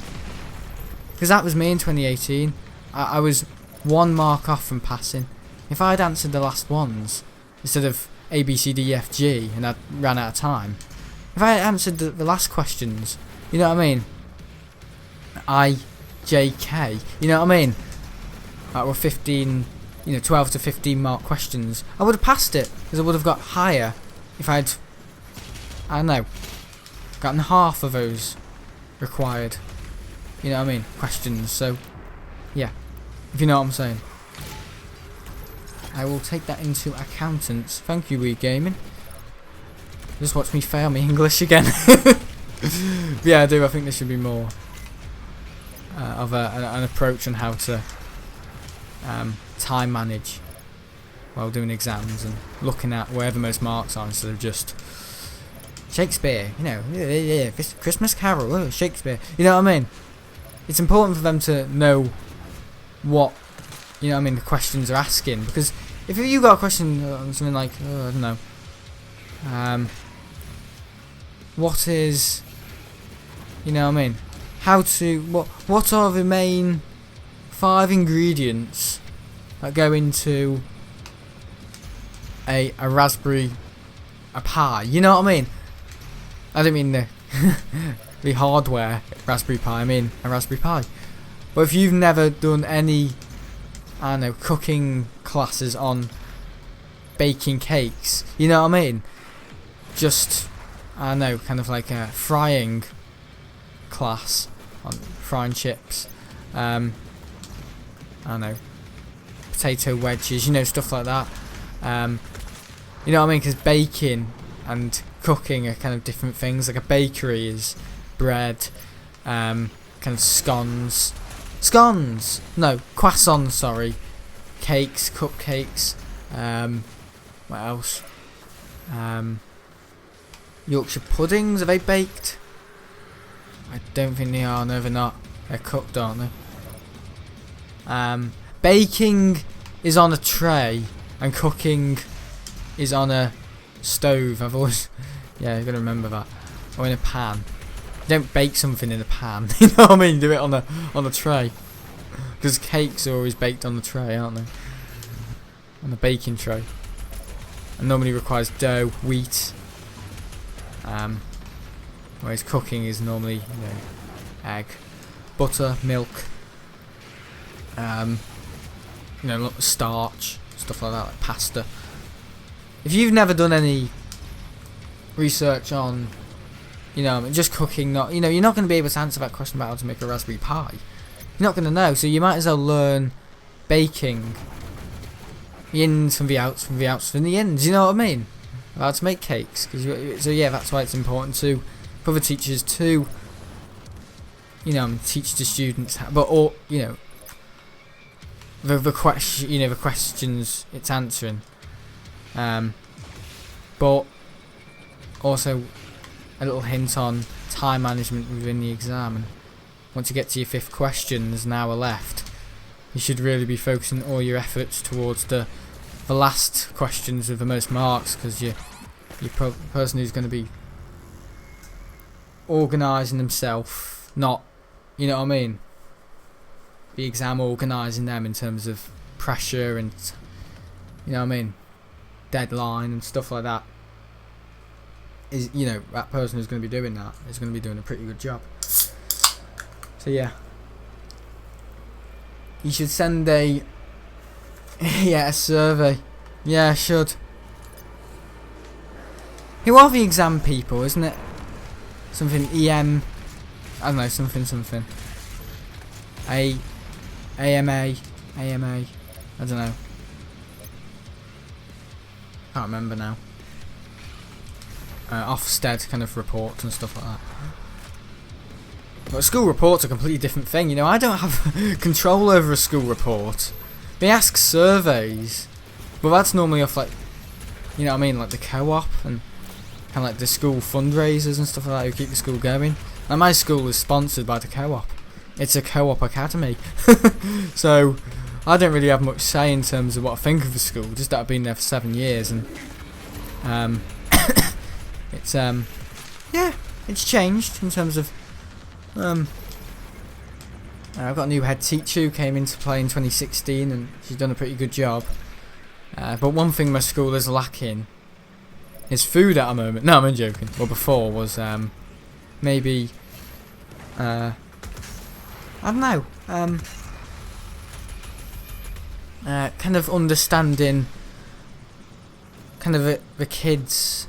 because that was me in 2018, I was 1 mark off from passing. If I'd answered the last ones instead of A, B, C, D, E, F, G, and I ran out of time, if I had answered the last questions, you know what I mean? I, J, K, you know what I mean? That were 15, 12 to 15 mark questions. I would have passed it, because I would have got higher if I'd, I don't know, gotten half of those required, you know what I mean, questions. So, yeah, if you know what I'm saying. I will take that into accountants. Thank you, Wii Gaming. Just watch me fail me English again. Yeah, I do. I think there should be more of an approach on how to time manage while doing exams and looking at where the most marks are, instead of just Shakespeare, Christmas Carol, Shakespeare, you know what I mean? It's important for them to know what, the questions are asking, because if you got a question on something like, I don't know, what is, how to, what are the main 5 ingredients that go into a raspberry pie, you know what I mean? I don't mean the hardware Raspberry Pi, I mean a Raspberry Pi. But if you've never done any, cooking classes on baking cakes, you know what I mean? Just, kind of like a frying class on frying chips, potato wedges, stuff like that. You know what I mean? Because baking and cooking are kind of different things. Like a bakery is bread, kind of scones, no, croissants, sorry, cakes, cupcakes, what else, Yorkshire puddings, are they baked? I don't think they are, no they're not, they're cooked, aren't they? Baking is on a tray and cooking is on a stove. I've always, you've got to remember that. Or in a pan. You don't bake something in a pan, you know what I mean? Do it on a tray. Because cakes are always baked on the tray, aren't they? On the baking tray. And normally requires dough, wheat. Whereas cooking is normally, egg, butter, milk, starch, stuff like that, like pasta. If you've never done any research on, just cooking, you're not going to be able to answer that question about how to make a Raspberry Pi. You're not going to know, so you might as well learn baking. The ins from the outs, from the outs from the ins, you know what I mean? How to make cakes. So yeah, that's why it's important for the teachers to, teach the students, the questions it's answering. But also a little hint on time management within the exam. And once you get to your 5th question, there's an hour left. You should really be focusing all your efforts towards the last questions with the most marks, because you're the person who's going to be organising themselves, not, you know what I mean, the exam organising them in terms of pressure and, you know what I mean, deadline and stuff like that. Is, that person who's going to be doing that is going to be doing a pretty good job. So yeah, you should send a yeah, a survey. Yeah, I should. Who are the exam people, isn't it? Something EM. I don't know, something. AMA. I don't know. Can't remember now. Ofsted kind of reports and stuff like that. But a school report's a completely different thing. You know, I don't have control over a school report. They ask surveys, but that's normally off like, you know what I mean, like the co-op and kind of like the school fundraisers and stuff like that who keep the school going. Now my school is sponsored by the co-op. It's a co-op academy, so I don't really have much say in terms of what I think of the school. Just that I've been there for 7 years, and it's yeah, it's changed in terms of I've got a new head teacher who came into play in 2016, and she's done a pretty good job. But one thing my school is lacking is food at the moment. No, I'm joking. Well, before was maybe I don't know. Kind of understanding kind of the kids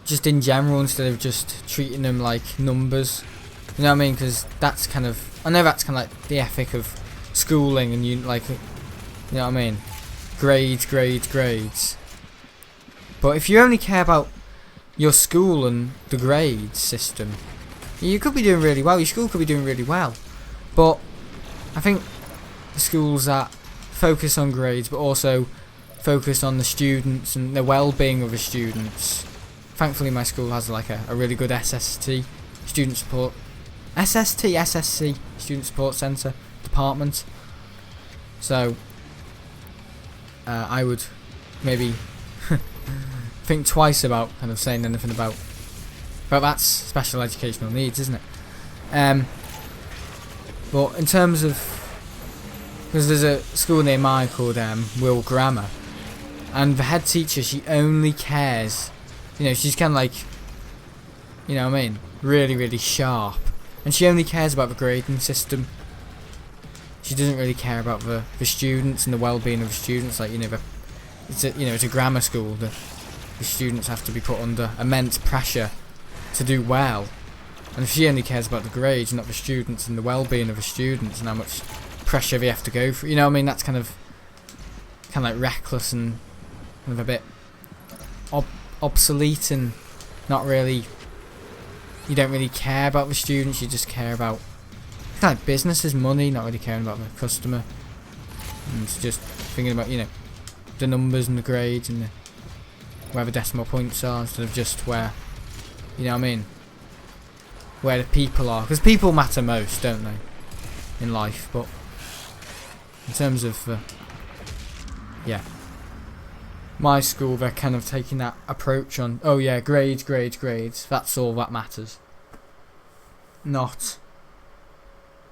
just in general, instead of just treating them like numbers. You know what I mean? Because that's kind of, I know that's kind of like the ethic of schooling, and you like, you know what I mean? Grades. But if you only care about your school and the grades system, you could be doing really well. Your school could be doing really well. But I think the schools that focus on grades, but also focus on the students and the well-being of the students. Thankfully, my school has like a really good SST, student support, SSC, student support centre department. So I would maybe think twice about kind of saying anything about that's special educational needs, isn't it? But in terms of, because there's a school near mine called Will Grammar, and the head teacher, she only cares, you know, she's kind of like, you know what I mean, really sharp, and she only cares about the grading system. She doesn't really care about the students and the well-being of the students. Like, you know, it's a grammar school. The students have to be put under immense pressure to do well, and if she only cares about the grades, not the students and the well-being of the students and how much pressure they have to go through, you know what I mean, that's kind of like reckless and kind of a bit obsolete, and not really, you don't really care about the students, you just care about kind of like businesses, money, not really caring about the customer, and just thinking about, you know, the numbers and the grades and where the decimal points are, instead of just where, you know what I mean, where the people are, because people matter most, don't they, in life. But in terms of yeah, my school, they're kind of taking that approach on, oh yeah, grades, that's all that matters, not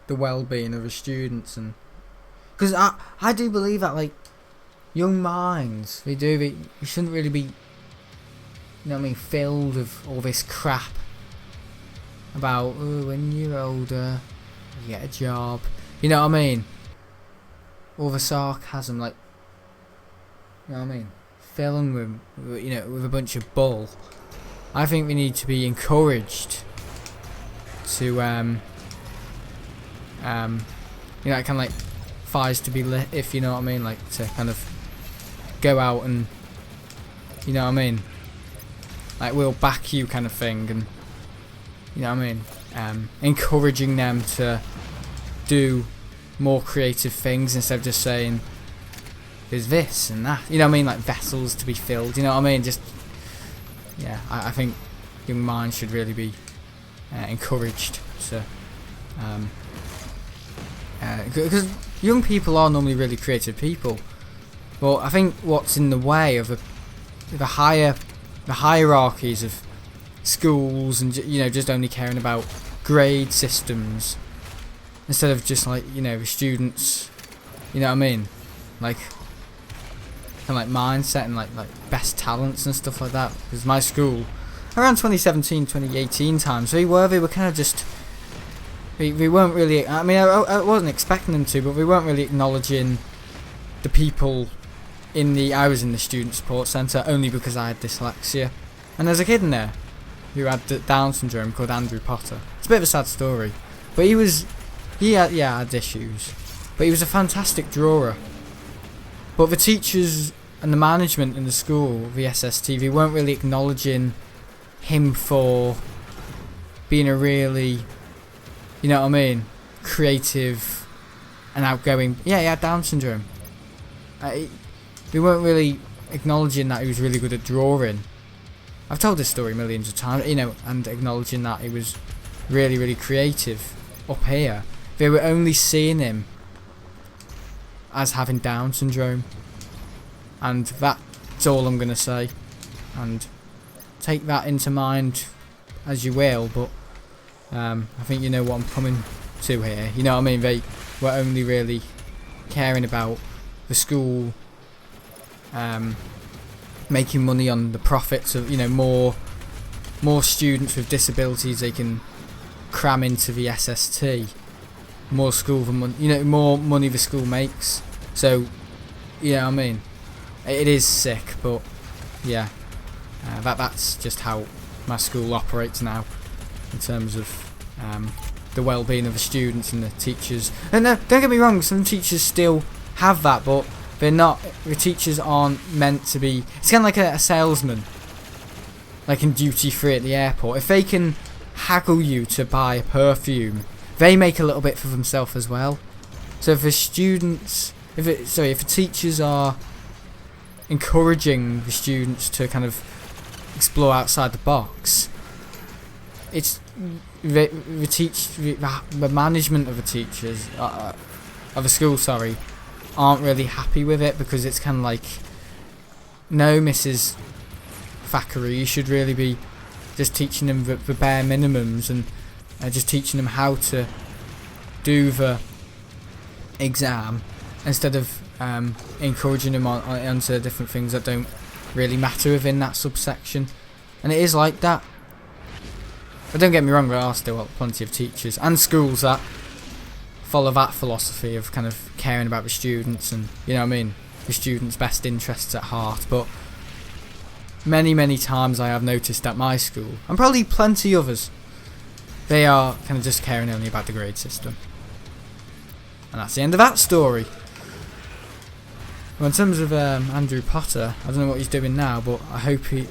the well-being of the students. And because I do believe that, like, young minds, they shouldn't really be, you know what I mean, filled with all this crap about, oh, when you're older you get a job, you know what I mean, all the sarcasm, like, you know what I mean, filling with, you know, with a bunch of bull. I think we need to be encouraged to you know, kind of like fires to be lit, if you know what I mean, like to kind of go out and, you know what I mean, like, we'll back you kind of thing, and you know what I mean, encouraging them to do more creative things instead of just saying there's this and that, you know what I mean, like vessels to be filled, you know what I mean, just, yeah, I think young minds should really be encouraged to, because young people are normally really creative people, but I think what's in the way of the hierarchies of schools, and, you know, just only caring about grade systems instead of just, like, you know, the students, you know what I mean, like kind of like mindset and like best talents and stuff like that. Because my school around 2017 2018 times, they were kind of just we weren't really. I mean, I wasn't expecting them to, but we weren't really acknowledging the people in the. I was in the student support centre only because I had dyslexia, and there's a kid in there who had Down syndrome called Andrew Potter. It's a bit of a sad story, but he had issues, but he was a fantastic drawer. But the teachers and the management in the school, the SSTV, weren't really acknowledging him for being a really, you know what I mean, creative and outgoing. Yeah, he had Down syndrome. We weren't really acknowledging that he was really good at drawing. I've told this story millions of times, you know, and acknowledging that he was really, really creative up here. They were only seeing him as having Down syndrome, and that's all I'm gonna say. And take that into mind as you will, but I think you know what I'm coming to here. You know what I mean? They were only really caring about the school making money on the profits of, you know, more students with disabilities they can cram into the SST, more school for money, you know, more money the school makes. So, you know what I mean? It is sick, but yeah, that's just how my school operates now in terms of the well-being of the students and the teachers. And don't get me wrong, some teachers still have that, but they're not. The teachers aren't meant to be. It's kind of like a salesman, like in duty free at the airport. If they can haggle you to buy a perfume, they make a little bit for themselves as well. So if the students, if the teachers are encouraging the students to kind of explore outside the box, it's the management of the teachers of a school, aren't really happy with it, because it's kind of like, no, Mrs. Thackeray, you should really be just teaching them the bare minimums and just teaching them how to do the exam instead of encouraging them onto different things that don't really matter within that subsection. And it is like that. But don't get me wrong, there are still plenty of teachers and schools that follow that philosophy of kind of caring about the students and, you know what I mean, the students' best interests at heart. But many times I have noticed at my school, and probably plenty others, they are kind of just caring only about the grade system. And that's the end of that story. Well, in terms of Andrew Potter, I don't know what he's doing now, but I hope he,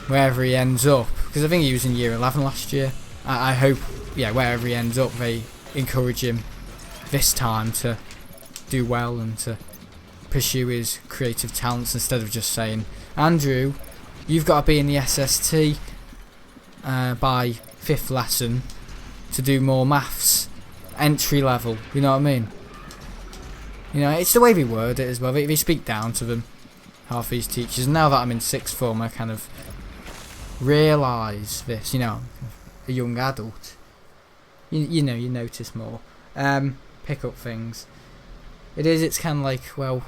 wherever he ends up, because I think he was in year 11 last year, I hope, yeah, wherever he ends up, they encourage him this time to do well and to pursue his creative talents instead of just saying, Andrew, you've got to be in the SST by 5th lesson to do more maths, entry level, you know what I mean? You know, it's the way they word it as well. They speak down to them, half these teachers. And now that I'm in 6th form, I kind of realise this, you know, a young adult. You know, you notice more. Pick up things. It's kind of like, well,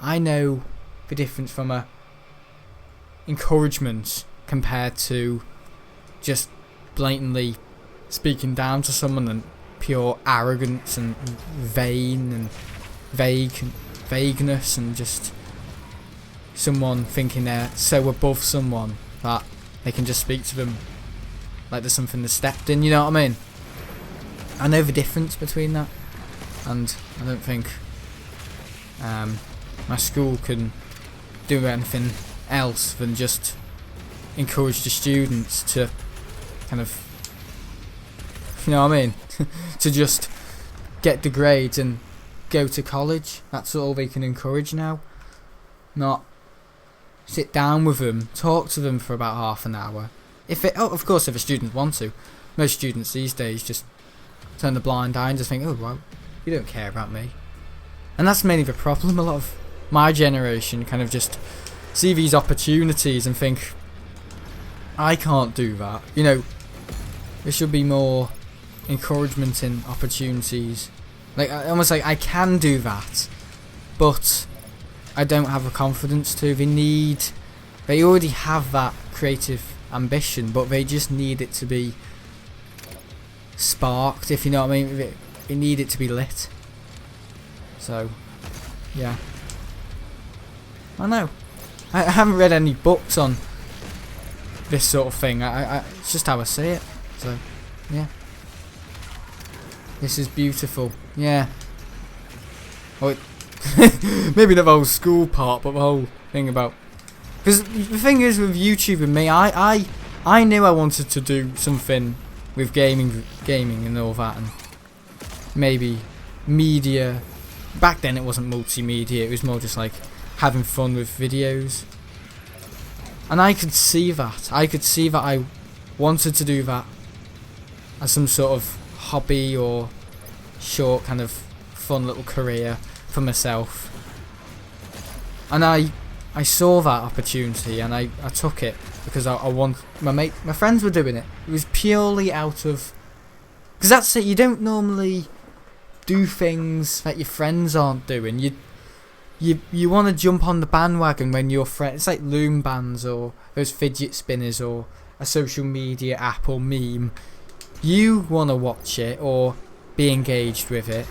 I know the difference from a encouragement compared to just blatantly speaking down to someone and pure arrogance and vain and vagueness and just someone thinking they're so above someone that they can just speak to them like there's something that's stepped in, you know what I mean? I know the difference between that, and I don't think my school can do anything else than just encourage the students to kind of, you know what I mean, to just get the grades and go to college. That's all they can encourage now. Not sit down with them, talk to them for about half an hour. Of course, if the students want to. Most students these days just turn the blind eye and just think, oh, well, you don't care about me. And that's mainly the problem. A lot of my generation kind of just see these opportunities and think, I can't do that. You know, there should be more encouragement in opportunities. Like, almost like I can do that, but I don't have the confidence to. They already have that creative ambition, but they just need it to be sparked, if you know what I mean. It needed to be lit. So, yeah. I know. I haven't read any books on this sort of thing. It's just how I see it. So, yeah. This is beautiful. Yeah. Oh, maybe not the whole school part, but the whole thing about... Because the thing is with YouTube and me, I knew I wanted to do something with gaming and all that, and maybe media. Back then it wasn't multimedia, it was more just like having fun with videos. And I could see that. I wanted to do that as some sort of hobby or short kind of fun little career for myself. And I saw that opportunity and I took it because I want my friends were doing it. It was purely out of, because that's it. You don't normally do things that your friends aren't doing. You want to jump on the bandwagon when your friend. It's like loom bands or those fidget spinners or a social media app or meme. You want to watch it or be engaged with it.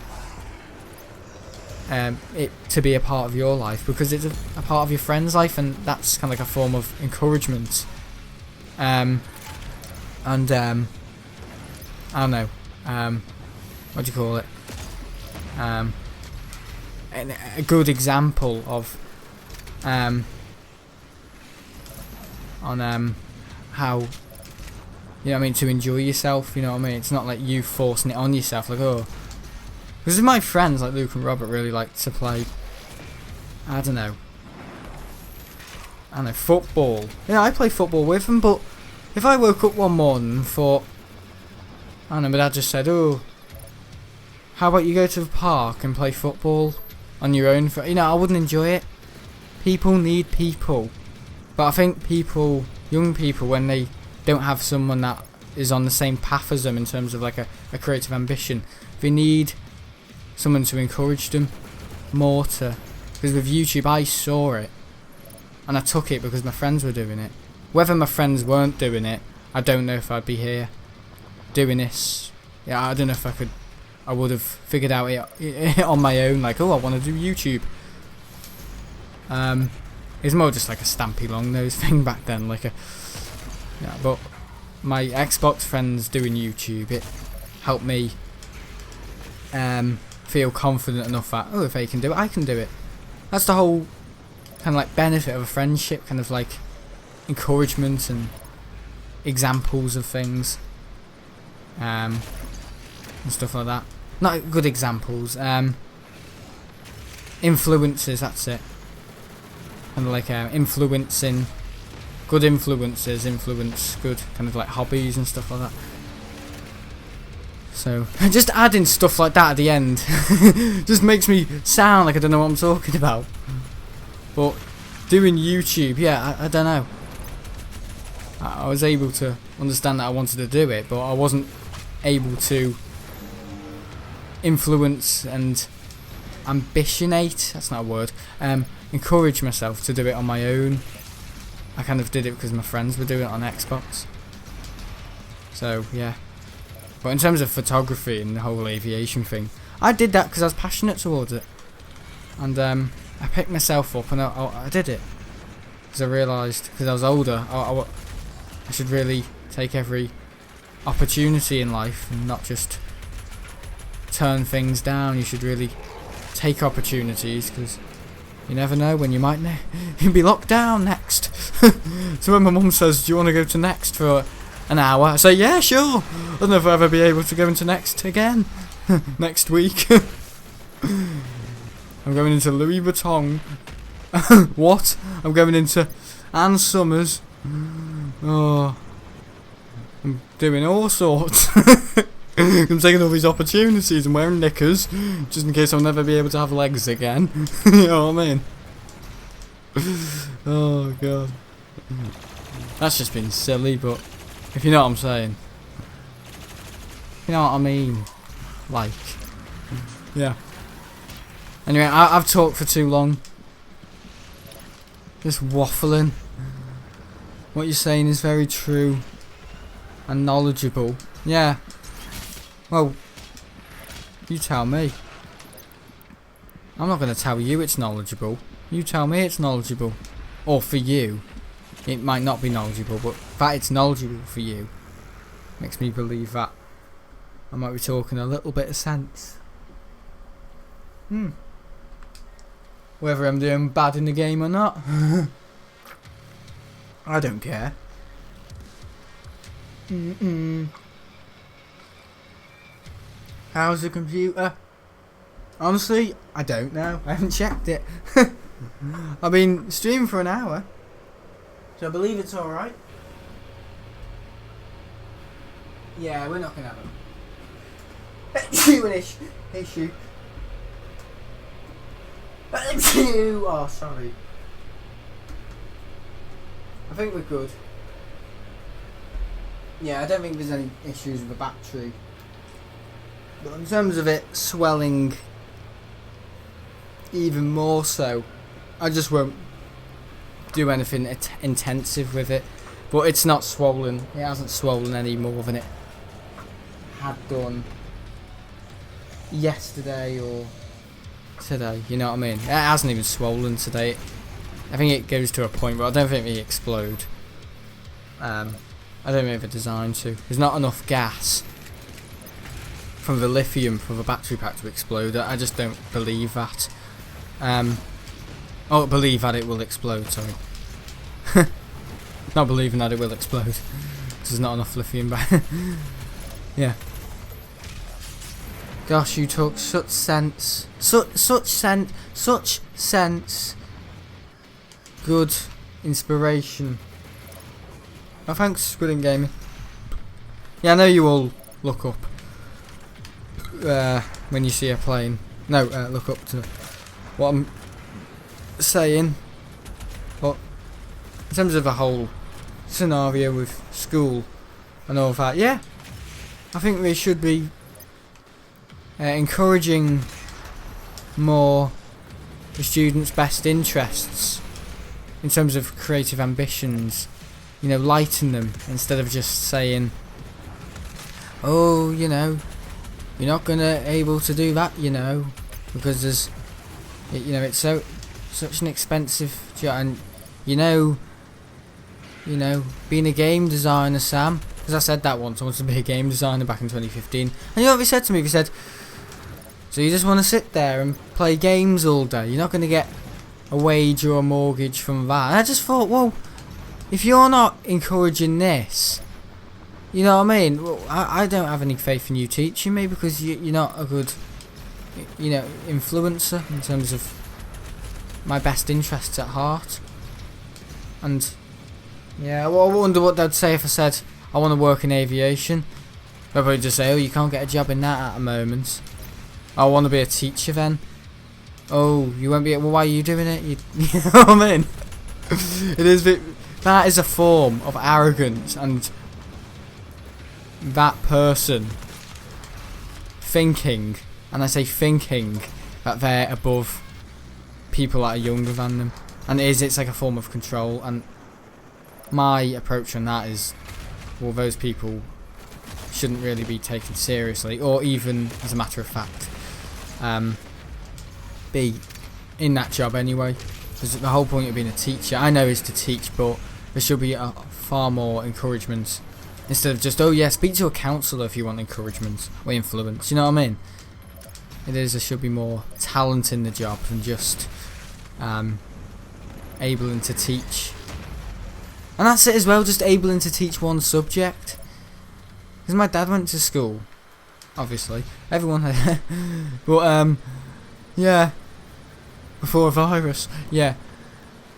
It to be a part of your life because it's a part of your friend's life, and that's kind of like a form of encouragement. I don't know. What do you call it? A good example of on how, you know what I mean, to enjoy yourself. You know what I mean. It's not like you forcing it on yourself. Like, oh. Because my friends like Luke and Robert really like to play, I don't know, football. Yeah, I play football with them, but if I woke up one morning and thought, I don't know, my dad just said, oh, how about you go to the park and play football on your own? I wouldn't enjoy it. People need people. But I think young people, when they don't have someone that is on the same path as them in terms of like a creative ambition, they need someone to encourage them more to. Because with YouTube I saw it and I took it because my friends were doing it. Whether my friends weren't doing it, I don't know if I'd be here doing this. Yeah, I don't know if I would have figured out it on my own, like, oh, I want to do YouTube. It's more just like a Stampy Longnose thing back then, but my Xbox friends doing YouTube, it helped me feel confident enough that, oh, if they can do it, I can do it. That's the whole kind of like benefit of a friendship, kind of like encouragement and examples of things, and stuff like that. Not good examples, influences, that's it. Kind of like influencing, good influences, influence good kind of like hobbies and stuff like that. So, just adding stuff like that at the end just makes me sound like I don't know what I'm talking about. But doing YouTube, yeah, I don't know. I was able to understand that I wanted to do it, but I wasn't able to influence and ambitionate, that's not a word, encourage myself to do it on my own. I kind of did it because my friends were doing it on Xbox. So, yeah. But in terms of photography and the whole aviation thing, I did that because I was passionate towards it. And I picked myself up and I did it. Because I realised, because I was older, I should really take every opportunity in life and not just turn things down. You should really take opportunities, because you never know when you might you'll be locked down next. So when my mum says, do you want to go to Next for an hour, I say, yeah, sure. I don't know if I'll ever be able to go into Next again next week. I'm going into Louis Vuitton. What? I'm going into Ann Summers. Oh, I'm doing all sorts. I'm taking all these opportunities and wearing knickers just in case I'll never be able to have legs again. You know what I mean? Oh god, that's just been silly, but if you know what I'm saying, you know what I mean. Like, yeah. Anyway, I've talked for too long. Just waffling. What you're saying is very true and knowledgeable. Yeah. Well, you tell me. I'm not going to tell you it's knowledgeable. You tell me it's knowledgeable. Or for you, it might not be knowledgeable, but that it's knowledgeable for you makes me believe that I might be talking a little bit of sense. Whether I'm doing bad in the game or not, I don't care. How's the computer? Honestly, I don't know. I haven't checked it. I've been streaming for an hour, so I believe it's alright. Yeah, we're not gonna have an issue. Oh, sorry. I think we're good. Yeah, I don't think there's any issues with the battery. But in terms of it swelling even more so, I just won't do anything intensive with it. But it's not swollen. It hasn't swollen any more than it had done yesterday or today. You know what I mean? It hasn't even swollen today. I think it goes to a point where I don't think it explode. I don't think they're designed to. There's not enough gas from the lithium for the battery pack to explode. I just don't believe that. Oh, believe that it will explode, sorry. Not believing that it will explode. Because there's not enough lithium back. Yeah. Gosh, you talk such sense. Such sense. Good inspiration. Oh, thanks, Brilliant Gaming. Yeah, I know you all look up when you see a plane. No, look up to what I'm saying. But in terms of the whole scenario with school and all that, yeah, I think we should be encouraging more the students' best interests in terms of creative ambitions. You know, lighten them instead of just saying, oh, you know, you're not gonna able to do that, you know, because there's, you know, it's such an expensive job, and you know, being a game designer, Sam, because I said that once, I wanted to be a game designer back in 2015, and you know what they said to me? They said, so you just want to sit there and play games all day? You're not going to get a wage or a mortgage from that? And I just thought, well, if you're not encouraging this, you know what I mean? Well, I don't have any faith in you teaching me, because you're not a good, you know, influencer in terms of my best interests at heart. And yeah, well, I wonder what they'd say if I said I want to work in aviation. They'd probably just say, oh, you can't get a job in that at the moment. I want to be a teacher then. Oh, you won't be. Well, why are you doing it? You know what I mean? It is. That is a form of arrogance, and that person thinking, and I say thinking, that they're above people that are younger than them, and it's like a form of control. And my approach on that is, well, those people shouldn't really be taken seriously, or even as a matter of fact, be in that job anyway. Because the whole point of being a teacher, I know, is to teach, but there should be a far more encouragement, instead of just, oh yeah, speak to a counsellor if you want encouragement or influence. You know what I mean? There should be more talent in the job than just able to teach. And that's it as well, just able to teach one subject. Because my dad went to school, obviously. Everyone had. But yeah, before a virus, yeah.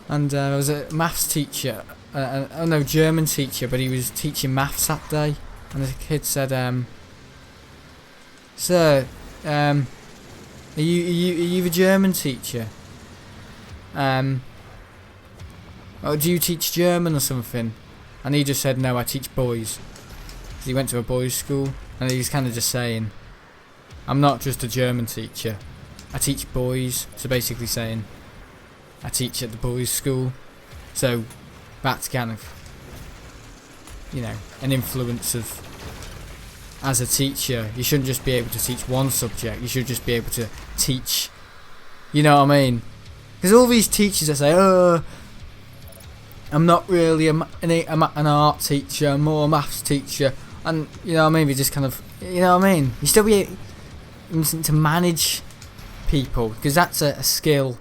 And I was a maths teacher, oh no, German teacher, but he was teaching maths that day. And the kid said, sir, are you the German teacher? Oh, do you teach German or something? And he just said, no, I teach boys. He went to a boys' school, and he's kind of just saying, I'm not just a German teacher, I teach boys. So basically saying, I teach at the boys' school. So that's kind of, you know, an influence of as a teacher, you shouldn't just be able to teach one subject. You should just be able to teach, you know what I mean? Because all these teachers that say, oh, I'm not really an art teacher, I'm more a maths teacher, and you know what I mean, we just kind of, you know what I mean, you still be able to manage people, because that's a skill.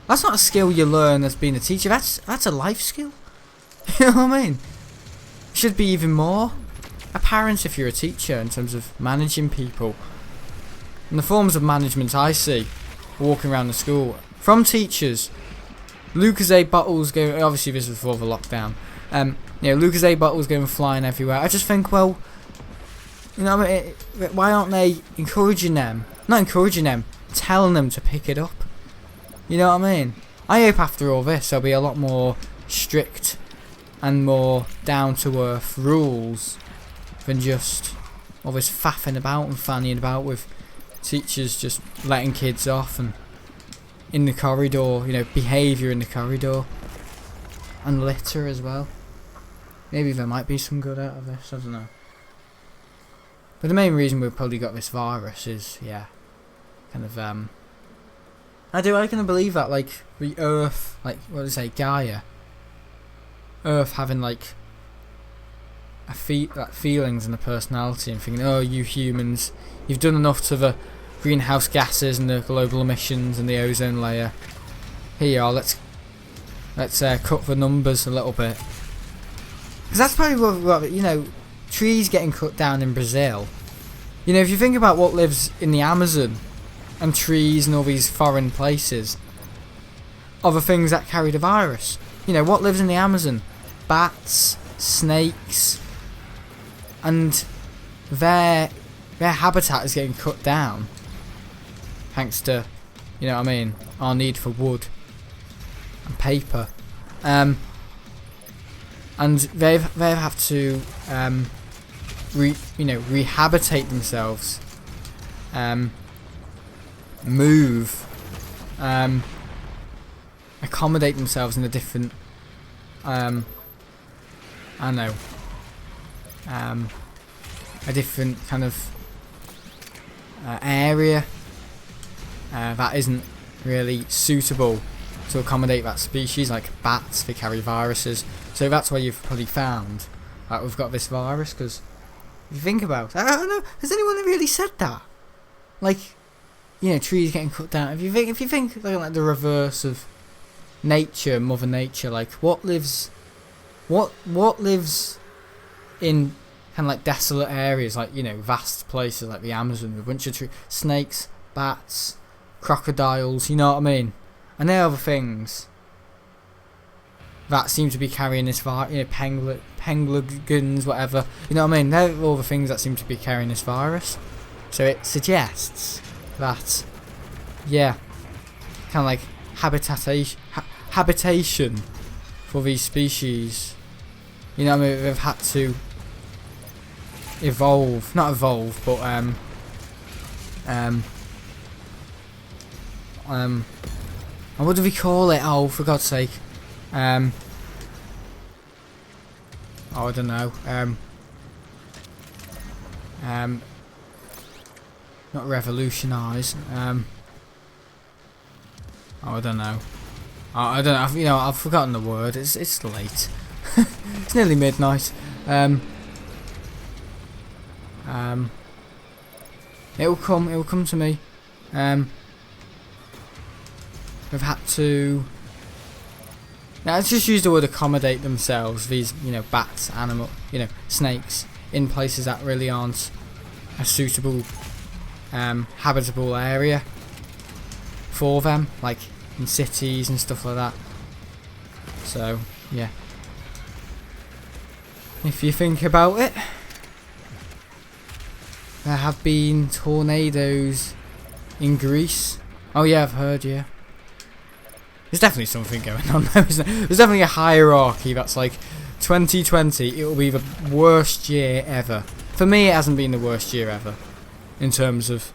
That's not a skill you learn as being a teacher, that's a life skill. You know what I mean? Should be even more apparent if you're a teacher in terms of managing people. And the forms of management I see walking around the school from teachers, Lucozade bottles going, obviously this was before the lockdown, you know, Lucozade bottles going flying everywhere. I just think, well, you know, why aren't they encouraging them? Not encouraging them, telling them to pick it up. You know what I mean? I hope after all this there'll be a lot more strict and more down to earth rules than just all this faffing about and fannying about with teachers just letting kids off and in the corridor, you know, behaviour in the corridor, and litter as well. Maybe there might be some good out of this, I don't know. But the main reason we've probably got this virus is, yeah, kind of, I kind of believe that, like, the Earth, like, what do they say, Gaia, Earth having, like feelings and a personality, and thinking, oh, you humans, you've done enough to the greenhouse gases and the global emissions and the ozone layer. Here you are, let's cut the numbers a little bit. Because that's probably what, you know, trees getting cut down in Brazil. You know, if you think about what lives in the Amazon and trees and all these foreign places, are the things that carry the virus. You know, what lives in the Amazon? Bats, snakes, and their habitat is getting cut down thanks to, you know what I mean, our need for wood and paper, and they've had to rehabilitate themselves, move, accommodate themselves in a different, I don't know, a different kind of area that isn't really suitable to accommodate that species, like bats, they carry viruses. So that's why you've probably found that we've got this virus, because if you think about it, I don't know, has anyone really said that? Like, you know, trees getting cut down. If you think like the reverse of nature, Mother Nature, like what lives in kind of like desolate areas, like, you know, vast places like the Amazon with a bunch of trees, snakes, bats, crocodiles, you know what I mean? And there are other things that seem to be carrying this virus, you know, pangolins, whatever, you know what I mean? They're all the things that seem to be carrying this virus. So it suggests that, yeah, kind of like habitation for these species, you know what I mean, they've had to evolve, not evolve, but what do we call it? Oh, for God's sake. Oh, I don't know. Not revolutionise. Oh, I don't know. I don't know. You know, I've forgotten the word. It's late. It's nearly midnight. It'll come to me. We've had to. Now, let's just use the word accommodate themselves. These, you know, bats, snakes, in places that really aren't a suitable, habitable area for them, like in cities and stuff like that. So, yeah. If you think about it, there have been tornadoes in Greece. Oh yeah, I've heard, yeah. There's definitely something going on there, isn't there? There's definitely a hierarchy that's like 2020, it will be the worst year ever. For me, it hasn't been the worst year ever in terms of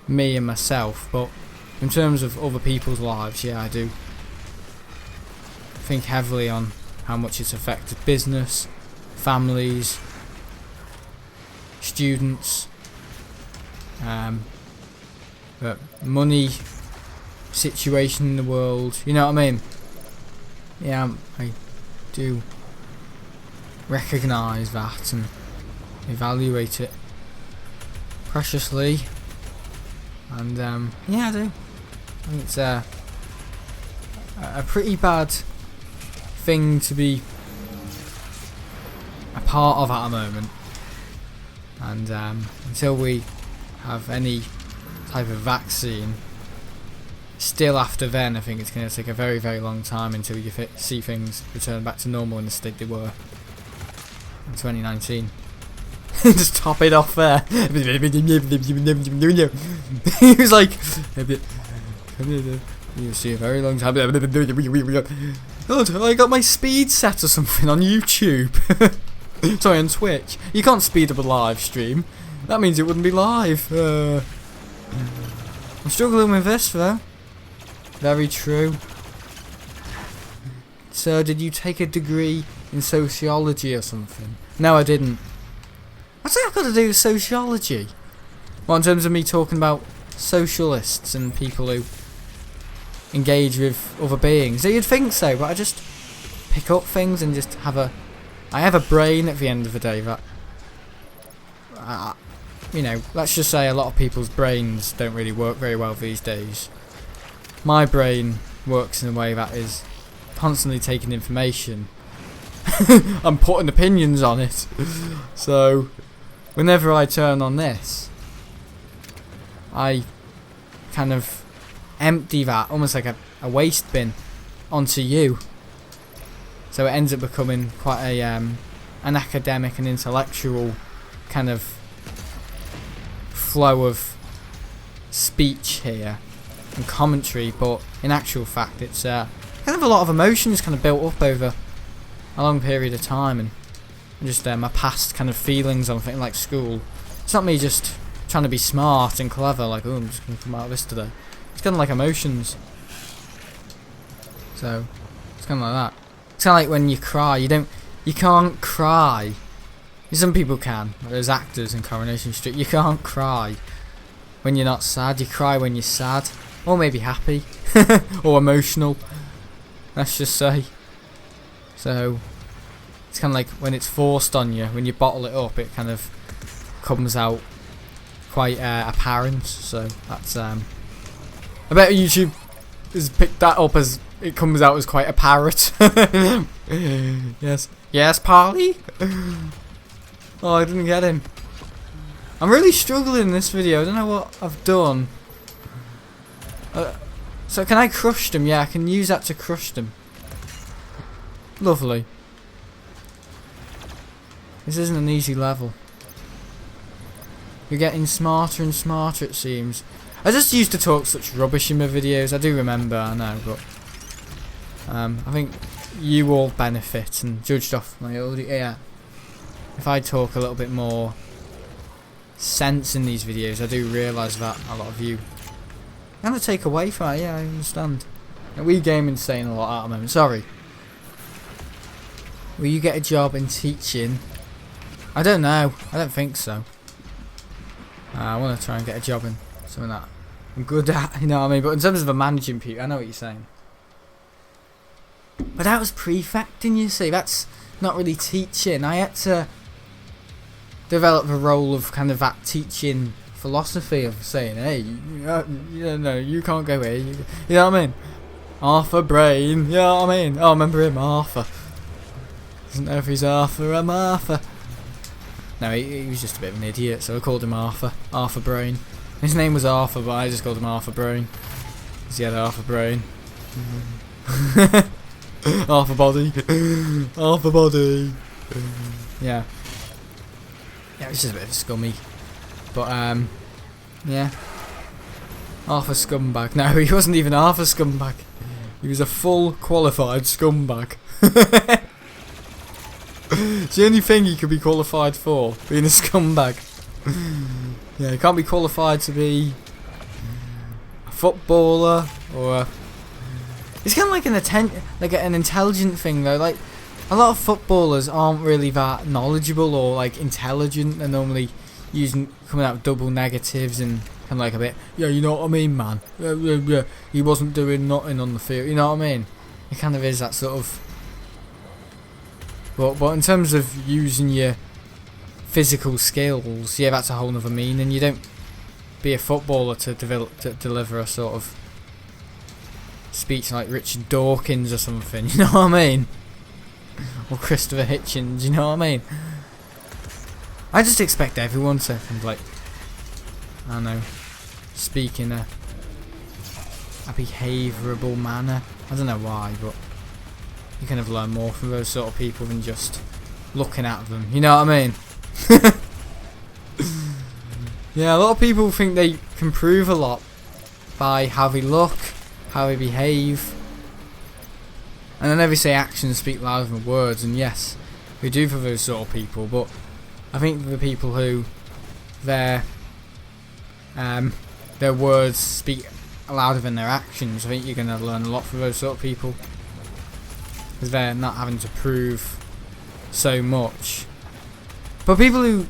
me and myself, but in terms of other people's lives, yeah, I do think heavily on how much it's affected business, families, students. But money situation in the world, you know what I mean? Yeah, I do recognise that and evaluate it preciously. And yeah, I do. I think it's a pretty bad thing to be a part of at the moment. And until we have any type of vaccine, still after then, I think it's going to take a very, very long time until you see things return back to normal in the state they were in 2019. Just top it off there. He was like, you'll see a very long time. God, I got my speed set or something on YouTube. Sorry, on Twitch. You can't speed up a live stream. That means it wouldn't be live. I'm struggling with this though. Very true. So, did you take a degree in sociology or something? No, I didn't. What's that got to do with sociology? Well, in terms of me talking about socialists and people who engage with other beings. So you'd think so, but I just pick up things and just have a... I have a brain at the end of the day that... you know, let's just say a lot of people's brains don't really work very well these days. My brain works in a way that is constantly taking information and putting opinions on it. So, whenever I turn on this, I kind of empty that, almost like a waste bin, onto you. So it ends up becoming quite a an academic and intellectual kind of flow of speech here and commentary, but in actual fact it's kind of a lot of emotions kind of built up over a long period of time, and just my past kind of feelings on something like school. It's not me just trying to be smart and clever, like, oh, I'm just going to come out of this today. It's kind of like emotions. So, it's kind of like that. It's kind of like when you cry, you can't cry. Some people can, like those actors in Coronation Street. You can't cry when you're not sad. You cry when you're sad, or maybe happy, or emotional, let's just say. So, it's kind of like when it's forced on you, when you bottle it up, it kind of comes out quite apparent. So, that's, I bet YouTube has picked that up as it comes out as quite apparent. Yes. Yes, Polly? Oh, I didn't get him. I'm really struggling in this video. I don't know what I've done. So can I crush them? Yeah, I can use that to crush them. Lovely. This isn't an easy level. You're getting smarter and smarter, it seems. I just used to talk such rubbish in my videos. I do remember, I know, but I think you all benefit, and judged off my audio. Yeah. If I talk a little bit more sense in these videos, I do realise that a lot of you kind of take away from it. Yeah, I understand. We gaming's saying a lot at the moment. Sorry. Will you get a job in teaching? I don't know. I don't think so. I want to try and get a job in something that I'm good at, you know what I mean? But in terms of managing people, I know what you're saying. But that was prefecting, you see. That's not really teaching. I had to develop the role of kind of that teaching philosophy of saying, hey, no, you can't go here. You know what I mean? Arthur Brain, you know what I mean? Oh, I remember him, Arthur. Doesn't know if he's Arthur or Martha. No, he was just a bit of an idiot, so I called him Arthur. Arthur Brain. His name was Arthur, but I just called him Arthur Brain. Because he had Arthur Brain. Arthur Body. Arthur Body. Yeah. Yeah, it's just a bit of a scummy. But, yeah. Arthur Scumbag. No, he wasn't even Arthur Scumbag. He was a full qualified scumbag. It's the only thing he could be qualified for, being a scumbag. Yeah, he can't be qualified to be a footballer or a... It's kind of like an intelligent thing though. Like, a lot of footballers aren't really that knowledgeable or like intelligent. They're normally coming out with double negatives and kind of like a bit, yeah, you know what I mean, man. Yeah. He wasn't doing nothing on the field. You know what I mean? It kind of is that sort of. But in terms of using your physical skills, yeah, that's a whole other meaning. You don't be a footballer to deliver a sort of speech like Richard Dawkins or something. You know what I mean? Or Christopher Hitchens. You know what I mean? I just expect everyone to kind of like, I don't know, speak in a behaviourable manner. I don't know why, but you kind of learn more from those sort of people than just looking at them. You know what I mean? Yeah, a lot of people think they can prove a lot by how they look, how they behave, and I never say actions speak louder than words. And yes, we do for those sort of people, but I think the people who their words speak louder than their actions, I think you're going to learn a lot from those sort of people, because they're not having to prove so much. But people who,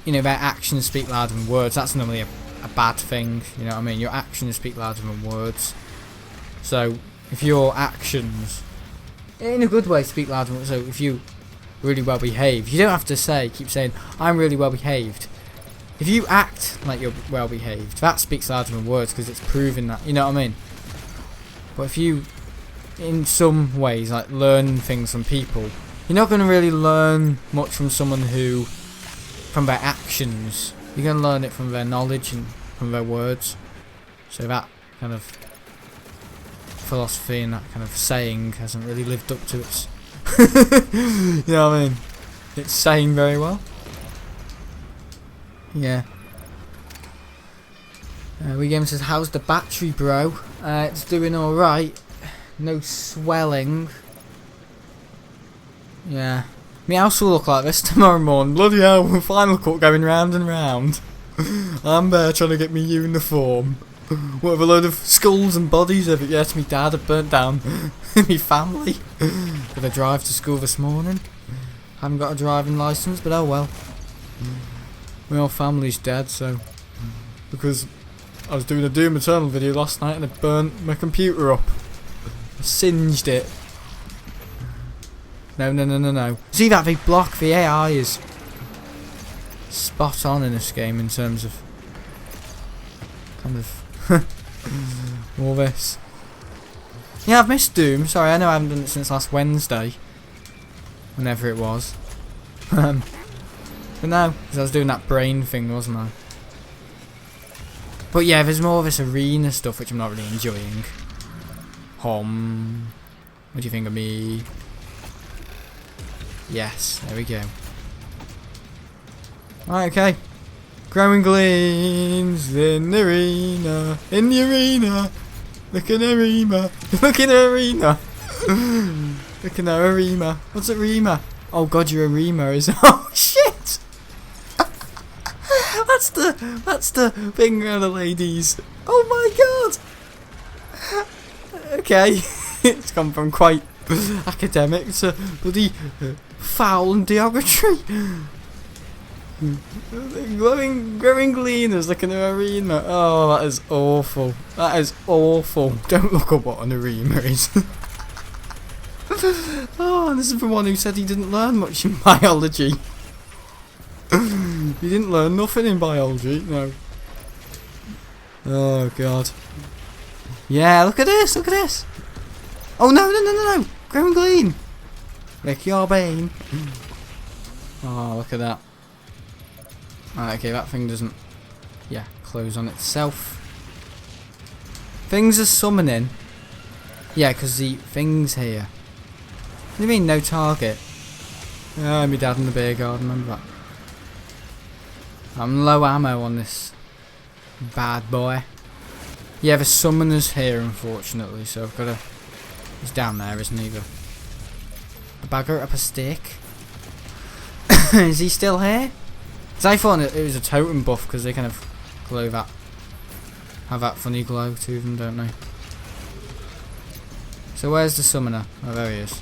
you know, their actions speak louder than words, that's normally a bad thing. You know what I mean? Your actions speak louder than words. So if your actions, in a good way, speak louder than words, so if you really well behaved, you don't have to keep saying I'm really well behaved. If you act like you're well behaved, that speaks louder than words, because it's proving that. You know what I mean? But if you, in some ways, like learn things from people, you're not going to really learn much from someone who, from their actions. You're going to learn it from their knowledge and from their words. So that kind of philosophy and that kind of saying hasn't really lived up to its you know what I mean? It's saying very well. Yeah. WeGame says, how's the battery, bro? It's doing alright. No swelling. Yeah. My house will look like this tomorrow morning. Bloody hell, Final Cut going round and round. I'm there trying to get me uniform. What, with a load of skulls and bodies of it? Yes, my dad had burnt down my family. Did I drive to school this morning? Haven't got a driving licence, but oh well. My whole family's dead, so. Because I was doing a Doom Eternal video last night and it burnt my computer up. I singed it. No. See that they block the AI is spot on in this game in terms of kind of all this. Yeah, I've missed Doom. Sorry, I know I haven't done it since last Wednesday, whenever it was. But no, because I was doing that brain thing, wasn't I? But yeah, there's more of this arena stuff which I'm not really enjoying. What do you think of me? Yes, there we go. Right, okay. Growing gleams in the arena. In the arena. Look at the arena. Look at the arena. Look at the arena. What's a rema? Oh god, you're a rema, is it? Oh shit! That's the thing around the ladies. Oh my god! Okay. It's gone from quite academic to bloody foul and derogatory. Growing gleaners like an arena. Oh, that is awful. That is awful. Don't look up what an arena is. Oh, and this is the one who said he didn't learn much in biology. You didn't learn nothing in biology, no. Oh god. Yeah, look at this, look at this. Oh no. Growing glean. Lick your bane. Oh, look at that. Right, okay, that thing doesn't, close on itself. Things are summoning. Yeah, because the thing's here. What do you mean, no target? Oh, my dad in the beer garden, remember that? I'm low ammo on this bad boy. Yeah, the summoner's here, unfortunately, so I've got to... He's down there, isn't he? The bagger up a stick. Is he still here? Because I thought it was a totem buff, because they kind of glow that... have that funny glow to them, don't they? So where's the summoner? Oh, there he is.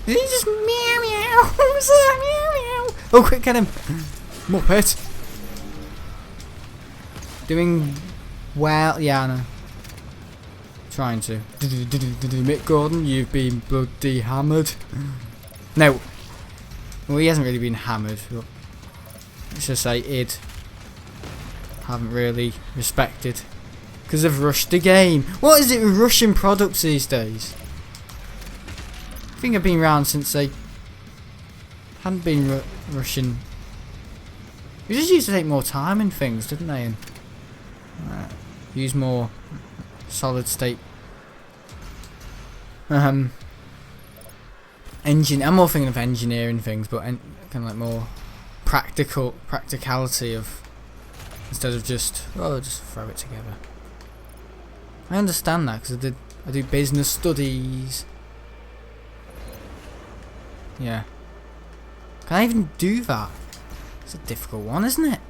Is he just meow meow? What's that? Meow meow. Oh, quick, get him! Muppet! Doing well. Yeah, I know. Trying to. Mick Gordon, you've been bloody hammered. No. Well, he hasn't really been hammered. But let's just say id. Haven't really respected. Because they've rushed the game. What is it with Russian products these days? I think I've been around since they hadn't been Russian. They just used to take more time in things, didn't they? And use more solid state engine. I'm more thinking of engineering things, but kind of like more practicality of, instead of just just throw it together. I understand that because I do business studies. Yeah. Can I even do that? It's a difficult one, isn't it?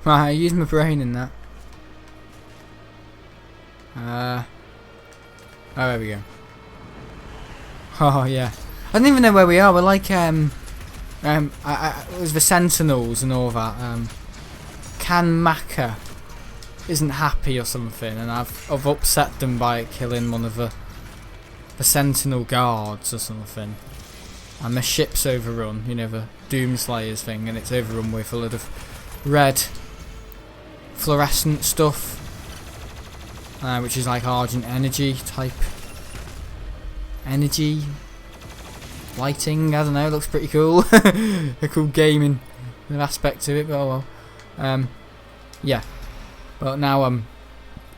Right, I use my brain in that. Oh, there we go. Oh yeah. I don't even know where we are. We're like it was the Sentinels and all that. Kan Maka isn't happy or something, and I've upset them by killing one of the Sentinel guards or something. And the ship's overrun, you know, the Doomslayers thing, and it's overrun with a lot of red fluorescent stuff, which is like Argent Energy type energy lighting. I don't know, it looks pretty cool. A cool gaming aspect to it, but oh well. Yeah, but now I'm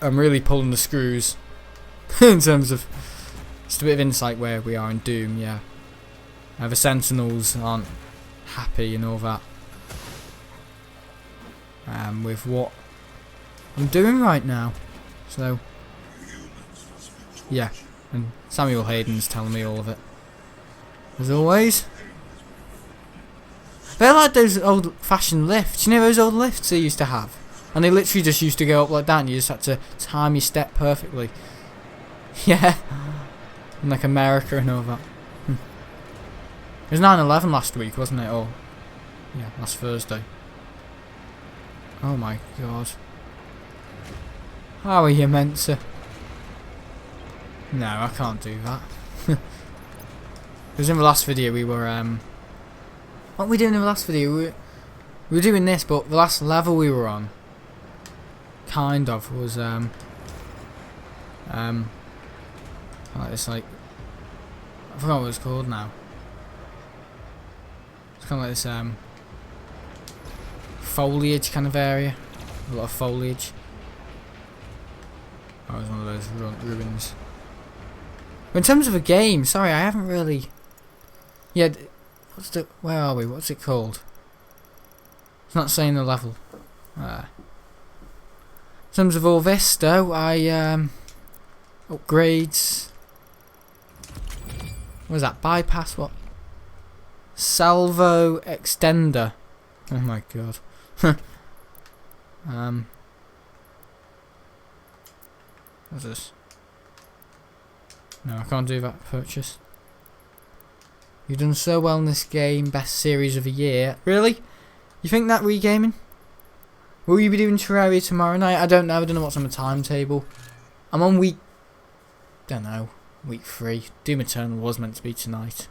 really pulling the screws in terms of just a bit of insight where we are in Doom. Yeah, the Sentinels aren't happy and all that with what I'm doing right now, so yeah. And Samuel Hayden's telling me all of it, as always. They're like those old-fashioned lifts. You know those old lifts they used to have, and they literally just used to go up like that, and you just had to time your step perfectly. Yeah, and like America and all that. It was 9/11 last week, wasn't it? Oh, yeah, last Thursday. Oh my god. How are you meant to? No, I can't do that. Because in the last video we were what were we doing in the last video? We were doing this, but the last level we were on kind of was like this, like, I forgot what it's called now. It's kind of like this foliage kind of area. A lot of foliage. Oh, it was one of those ruins. But in terms of a game, sorry, I haven't really. Yeah, where are we? What's it called? It's not saying the level. In terms of all this, though, upgrades. What was that? Bypass what? Salvo extender. Oh my god. What's this? No, I can't do that purchase. You've done so well in this game, best series of the year. Really? You think that regaming? Will you be doing Terraria tomorrow night? I don't know what's on the timetable. I'm on week, don't know, week 3. Doom Eternal was meant to be tonight,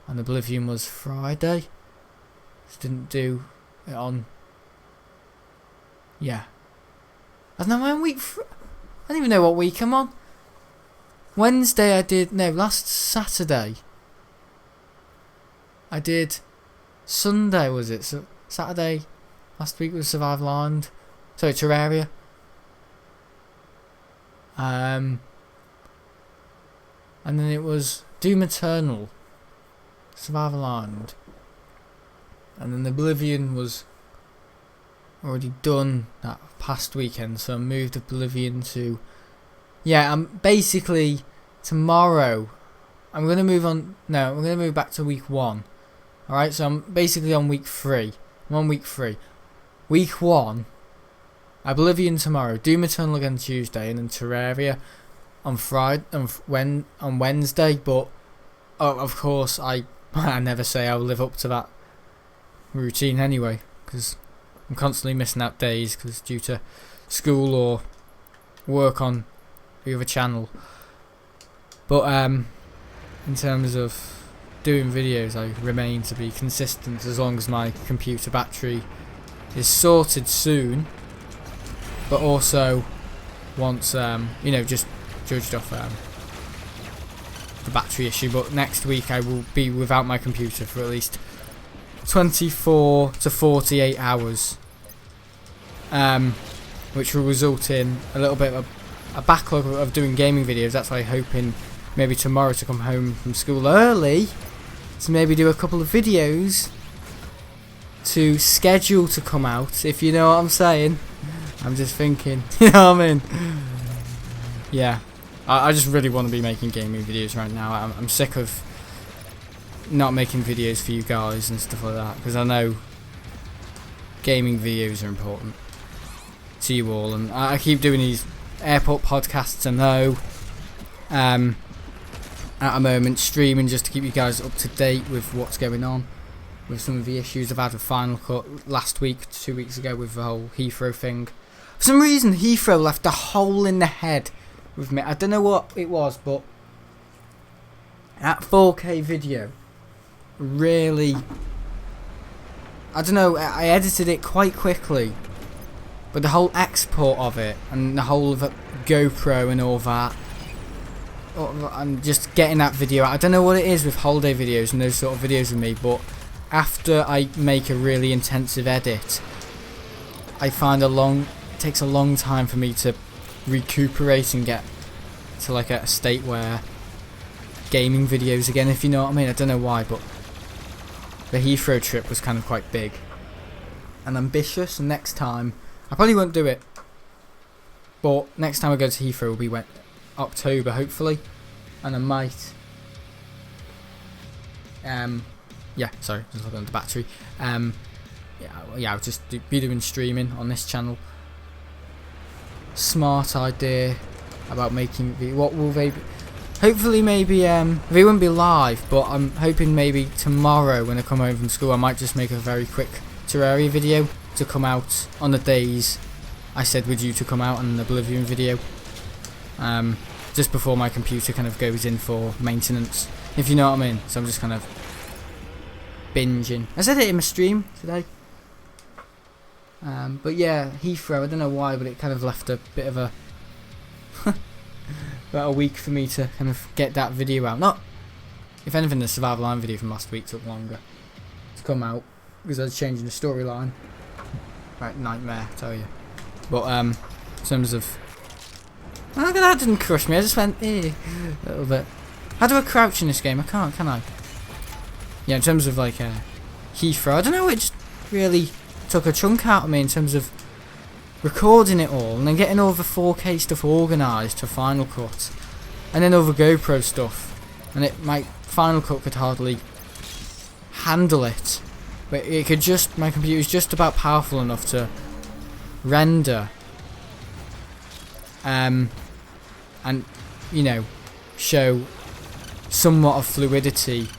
and Oblivion was Friday. Just didn't do it on. Yeah. I don't know, I'm on week I don't even know what week I'm on. Wednesday I did, no, last Saturday I did, Sunday was it? So Saturday last week was Survival Island. Sorry, Terraria. And then it was Doom Eternal, Survival Island, and then Oblivion was already done that past weekend, so I moved Oblivion to, yeah, I'm basically tomorrow I'm going to move on, no, I'm going to move back to week 1. Alright, so I'm basically on week 3. I'm on week 3. Week 1, Oblivion tomorrow, Doom Eternal again Tuesday, and then Terraria on Friday, on Wednesday, but of course I never say I'll live up to that routine anyway, because I'm constantly missing out days because due to school or work on the other channel. But in terms of doing videos, I remain to be consistent as long as my computer battery is sorted soon, but also once just judged off the battery issue. But next week I will be without my computer for at least 24 to 48 hours, which will result in a little bit of a backlog of doing gaming videos. That's why I'm hoping maybe tomorrow to come home from school early to maybe do a couple of videos to schedule to come out, if you know what I'm saying. I'm just thinking, you know what I mean? Yeah, I just really want to be making gaming videos right now. I'm sick of not making videos for you guys and stuff like that, because I know gaming videos are important to you all, and I keep doing these airport podcasts, I know, at a moment, streaming just to keep you guys up to date with what's going on with some of the issues I've had with Final Cut last week, 2 weeks ago, with the whole Heathrow thing. For some reason, Heathrow left a hole in the head with me. I don't know what it was, but that 4K video really, I don't know, I edited it quite quickly, but the whole export of it and the whole of it, GoPro and all that, and just getting that video out, I don't know what it is with holiday videos and those sort of videos with me, but after I make a really intensive edit, I find it takes a long time for me to recuperate and get to like a state where gaming videos again, if you know what I mean. I don't know why, but the Heathrow trip was kind of quite big and ambitious, and next time I probably won't do it, but next time I go to Heathrow will be October hopefully, and I might sorry, just looking at the battery. I'll just be doing streaming on this channel. Smart idea about making what will they be? Hopefully maybe they won't be live, but I'm hoping maybe tomorrow when I come home from school I might just make a very quick Terraria video to come out on the days I said were due to come out, and an Oblivion video, just before my computer kind of goes in for maintenance, if you know what I mean. So I'm just kind of binging. I said it in my stream today. But yeah, Heathrow, I don't know why, but it kind of left a bit of a about a week for me to kind of get that video out. Not, if anything, the Survival Line video from last week took longer to come out because I was changing the storyline. Right, nightmare, I tell you. But in terms of, oh, that didn't crush me. I just went a little bit. How do I crouch in this game? I can't, can I? Yeah, in terms of like Heathrow, I don't know. It just really took a chunk out of me in terms of recording it all and then getting all the 4K stuff organised for Final Cut, and then all the GoPro stuff, and my Final Cut could hardly handle it, but it could just, my computer's just about powerful enough to render and you know, show somewhat of fluidity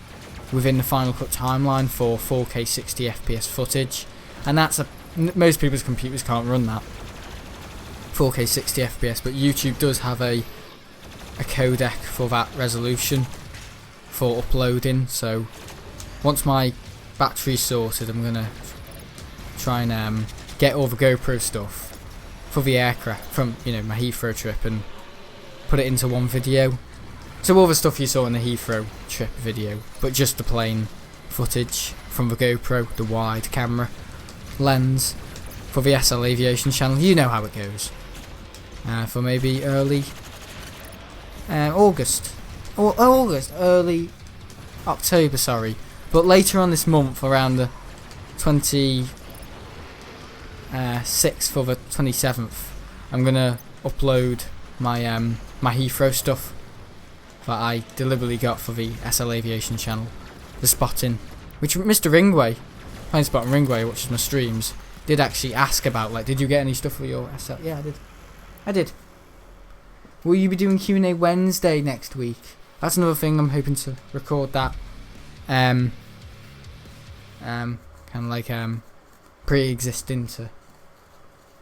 within the Final Cut timeline for 4K 60 FPS footage, and that's most people's computers can't run that 4K 60 FPS, but YouTube does have a codec for that resolution for uploading. So once my battery's sorted, I'm gonna try and get all the GoPro stuff for the aircraft from, you know, my Heathrow trip and put it into one video. So all the stuff you saw in the Heathrow trip video, but just the plain footage from the GoPro, the wide camera lens for the SL Aviation channel. You know how it goes. For maybe early August, early October, sorry, but later on this month, around the 26th or the 27th, I'm gonna upload my my Heathrow stuff that I deliberately got for the SL Aviation channel, the spotting, which Mr. Ringway, Plain Spotting Ringway, watches my streams, did actually ask about, like, did you get any stuff for your SL? Yeah, I did. Will you be doing Q&A Wednesday next week? That's another thing. I'm hoping to record that kind kind of like pre-existing to,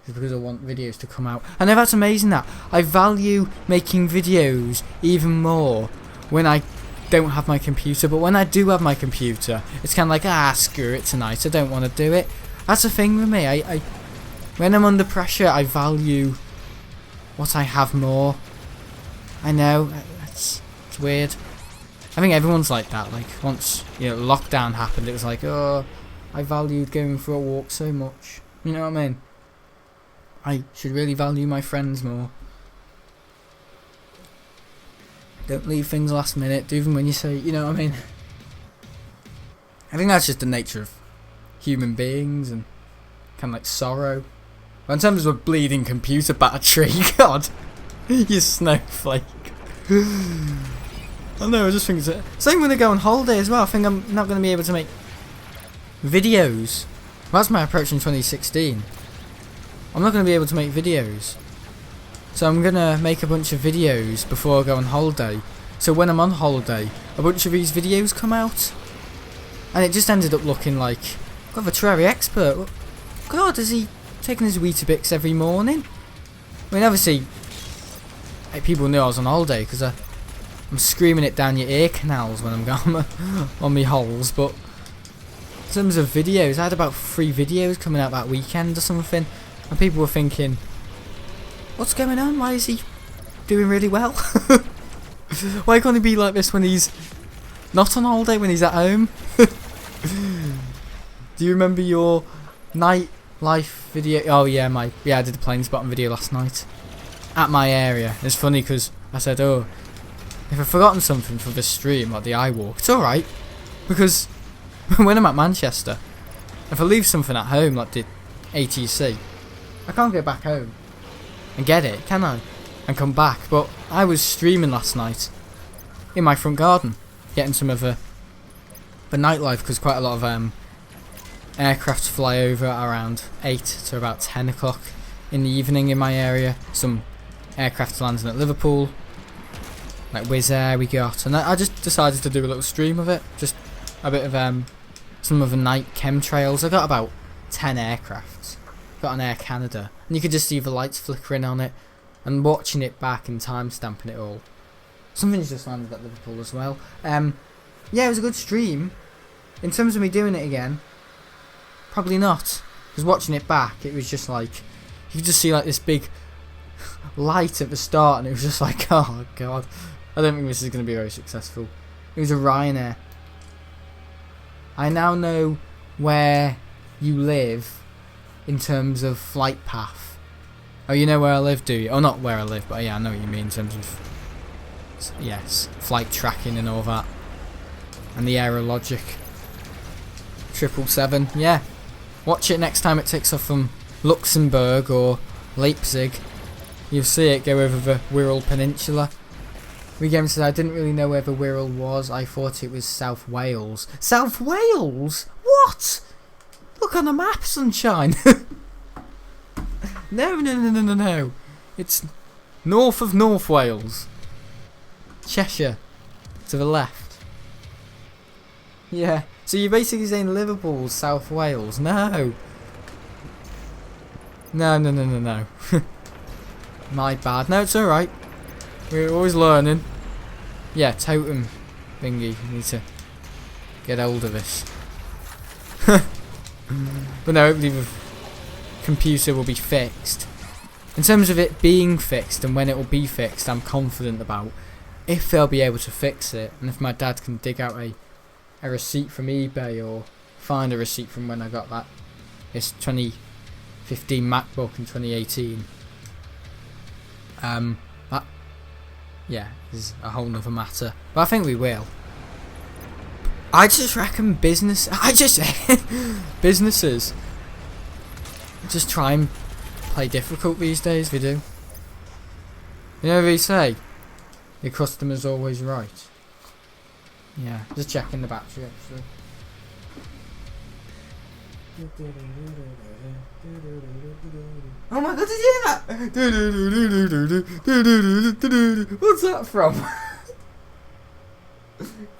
just because I want videos to come out. And that's amazing that I value making videos even more when I don't have my computer, but when I do have my computer, it's kind of like, screw it tonight, I don't want to do it. That's the thing with me. I when I'm under pressure, I value what I have more. I know, it's weird. I think everyone's like that. Like, once, lockdown happened, it was like, oh, I valued going for a walk so much. You know what I mean? I should really value my friends more. Don't leave things last minute, even when you say, you know what I mean? I think that's just the nature of human beings and kind of like sorrow. But in terms of a bleeding computer battery, God, you snowflake. I know, I just think it's same when I go on holiday as well. I think I'm not going to be able to make videos. That's my approach in 2016. I'm not going to be able to make videos. So I'm going to make a bunch of videos before I go on holiday. So when I'm on holiday, a bunch of these videos come out. And it just ended up looking like, God, the Terraria expert. God, is he taking his Weetabix every morning? I mean, obviously, people knew I was on holiday because I'm screaming it down your ear canals when I'm going on my holes. But in terms of videos, I had about 3 videos coming out that weekend or something. And people were thinking, what's going on? Why is he doing really well? Why can't he be like this when he's not on holiday, when he's at home? Do you remember your nightlife video? Oh yeah, I did the plane spotting video last night at my area. It's funny because I said, oh, if I've forgotten something for this stream, like the eye walk, it's alright, because when I'm at Manchester, if I leave something at home, like the ATC, I can't go back home and get it, can I? And come back. But I was streaming last night in my front garden, getting some of the nightlife, because quite a lot of aircraft fly over around 8 to about 10 o'clock in the evening in my area. Some aircraft landing at Liverpool, like Wizz Air we got, and I just decided to do a little stream of it, just a bit of some of the night chemtrails. I got about 10 aircrafts, got an Air Canada, and you could just see the lights flickering on it, and watching it back and time stamping it all. Something's just landed at Liverpool as well. Yeah, it was a good stream. In terms of me doing it again, probably not, because watching it back, it was just like, you could just see like this big light at the start, and it was just like, oh god, I don't think this is going to be very successful. It was a Ryanair. I now know where you live in terms of flight path. Oh, you know where I live, do you? Oh, not where I live, but yeah, I know what you mean in terms of, yes, flight tracking and all that. And the Aerologic 777, yeah. Watch it next time it takes off from Luxembourg or Leipzig. You'll see it go over the Wirral Peninsula. Regame said, I didn't really know where the Wirral was. I thought it was South Wales. South Wales? What? Look on the map, sunshine. No. It's north of North Wales. Cheshire. To the left. Yeah. So you're basically saying Liverpool's South Wales? No. No. My bad. No, it's alright. We're always learning. Yeah, totem thingy. You need to get hold of this. But no, hopefully the computer will be fixed. In terms of it being fixed and when it will be fixed, I'm confident about if they'll be able to fix it, and if my dad can dig out a receipt from eBay or find a receipt from when I got that this 2015 MacBook in 2018. That, yeah, is a whole nother matter. But I think we will. I just reckon businesses just try and play difficult these days. They do. You know what they say? The customer's always right. Yeah, just checking the battery actually. Oh my god, did you hear that? What's that from?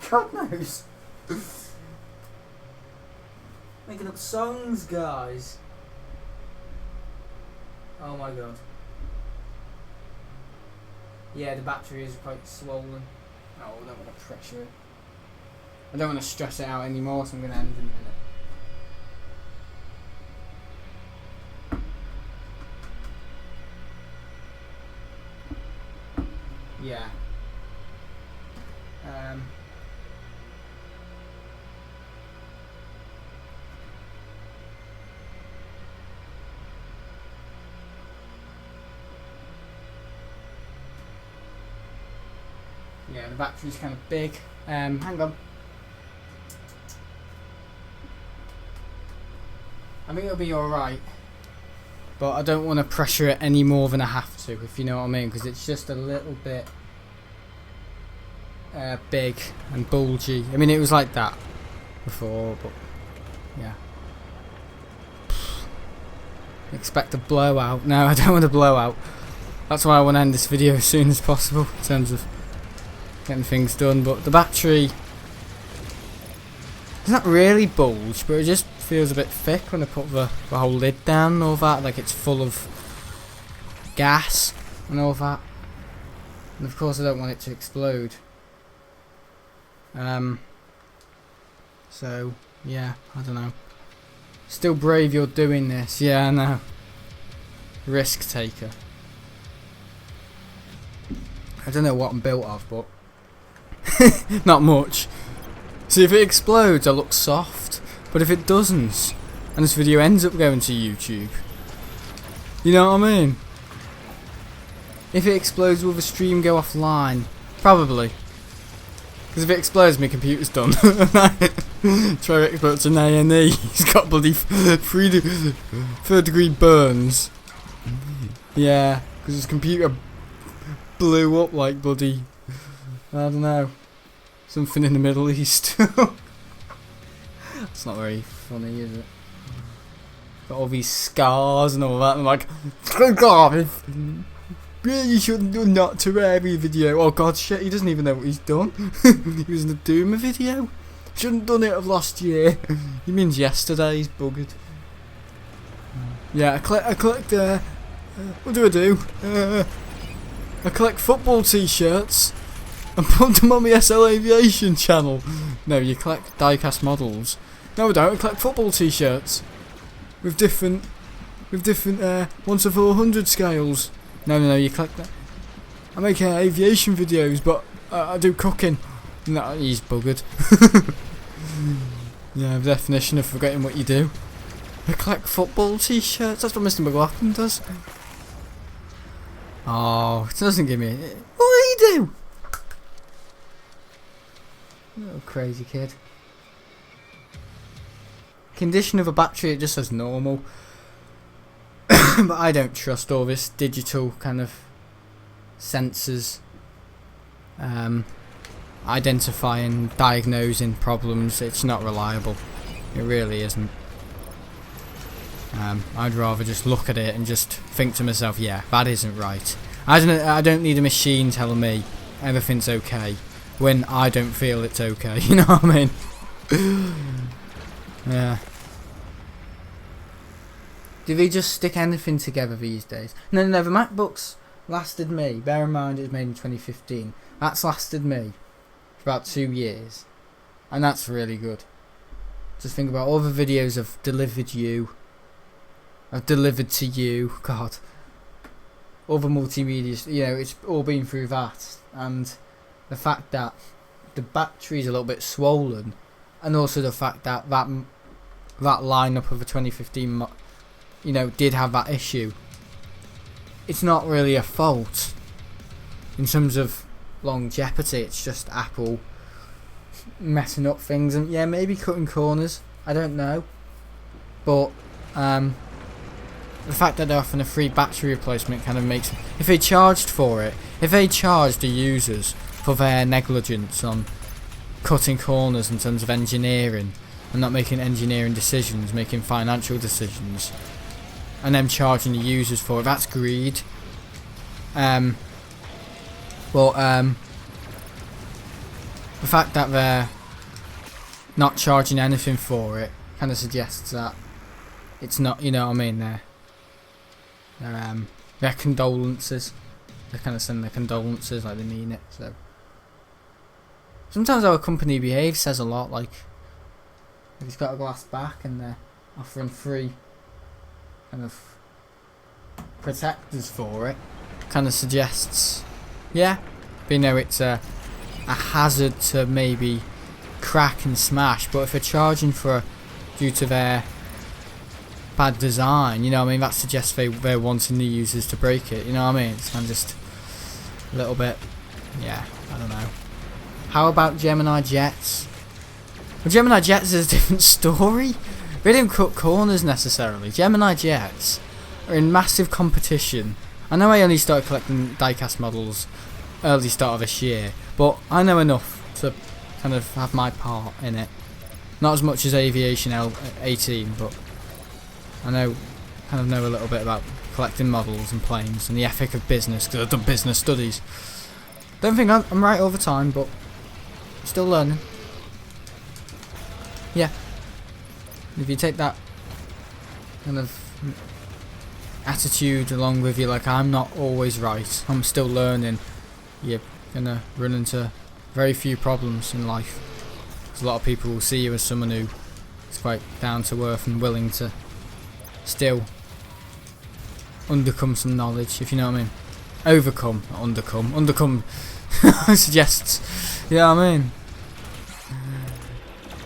God knows. Making up songs, guys. Oh my god. Yeah, the battery is quite swollen. Oh, I don't want to pressure it. I don't want to stress it out anymore, so I'm going to end in a minute. Yeah. Yeah, the battery's kind of big. Hang on. I think it'll be alright. But I don't want to pressure it any more than I have to, if you know what I mean, because it's just a little bit big and bulgy. I mean, it was like that before, but yeah. Expect a blowout. No, I don't want a blowout. That's why I want to end this video as soon as possible in terms of getting things done. But the battery it's not really bulge, but it just feels a bit thick when I put the whole lid down and all that. Like it's full of gas and all that. And of course I don't want it to explode. So yeah, I don't know. Still brave you're doing this. Yeah, I know. Risk taker. I don't know what I'm built of, but not much. See, if it explodes, I look soft. But if it doesn't, and this video ends up going to YouTube, you know what I mean? If it explodes, will the stream go offline? Probably. Because if it explodes, my computer's done. Try to explodes an A&E. He's got bloody third degree burns. Yeah, because his computer blew up like bloody, I don't know, something in the Middle East. It's not very funny, is it? Got all these scars and all that, and I'm like, oh god, really shouldn't do not Terraria video. Oh god, shit, he doesn't even know what he's done. He was in the Doom video. Shouldn't have done it of last year. He means yesterday, he's buggered. Yeah, I collect, what do? I collect football t-shirts and put them on my SL Aviation channel. No, you collect die-cast models. No, I don't. I collect football t-shirts with different 1:400 scales. No, you collect that. I make aviation videos, but I do cooking. No, he's buggered. Yeah, the definition of forgetting what you do. I collect football t-shirts. That's what Mr. McLaughlin does. Oh, it doesn't give me. What do you do? Little crazy kid. Condition of a battery, it just says normal. But I don't trust all this digital kind of sensors identifying, diagnosing problems. It's not reliable. It really isn't. I'd rather just look at it and just think to myself, yeah, that isn't right. I don't need a machine telling me everything's okay when I don't feel it's okay. You know what I mean? Yeah. Do they just stick anything together these days? No, the MacBooks lasted me. Bear in mind it was made in 2015. That's lasted me for about 2 years. And that's really good. Just think about all the videos I've delivered to you. God. All the multimedia, you know, it's all been through that. And the fact that the battery's a little bit swollen. And also the fact that that lineup of the 2015, you know, did have that issue. It's not really a fault in terms of longevity. It's just Apple messing up things and yeah, maybe cutting corners. I don't know, but the fact that they're offering a free battery replacement kind of makes. If they charged for it, if they charged the users for their negligence on cutting corners in terms of engineering and not making engineering decisions, making financial decisions, and them charging the users for it, that's greed. The fact that they're not charging anything for it kind of suggests that it's not, you know what I mean, their condolences. They kind of send their condolences like they mean it. So sometimes how a company behaves says a lot. Like if it's got a glass back and they're offering free kind of protectors for it, kind of suggests, yeah, but you know, it's a hazard to maybe crack and smash. But if they're charging for due to their bad design, you know what I mean, that suggests they're wanting the users to break it, you know what I mean. It's kind of just a little bit, yeah, I don't know. How about Gemini Jets? Well, Gemini Jets is a different story. They didn't cut corners necessarily. Gemini Jets are in massive competition. I know I only started collecting diecast models early start of this year, but I know enough to kind of have my part in it. Not as much as Aviation L18, but I know, kind of know a little bit about collecting models and planes and the ethic of business, because I've done business studies. Don't think I'm right all the time, but still learning. Yeah. If you take that kind of attitude along with you, like I'm not always right, I'm still learning, you're gonna run into very few problems in life. Because a lot of people will see you as someone who is quite down to earth and willing to still undercome some knowledge, if you know what I mean. Overcome, not undercome. Undercome suggests, you know what I mean.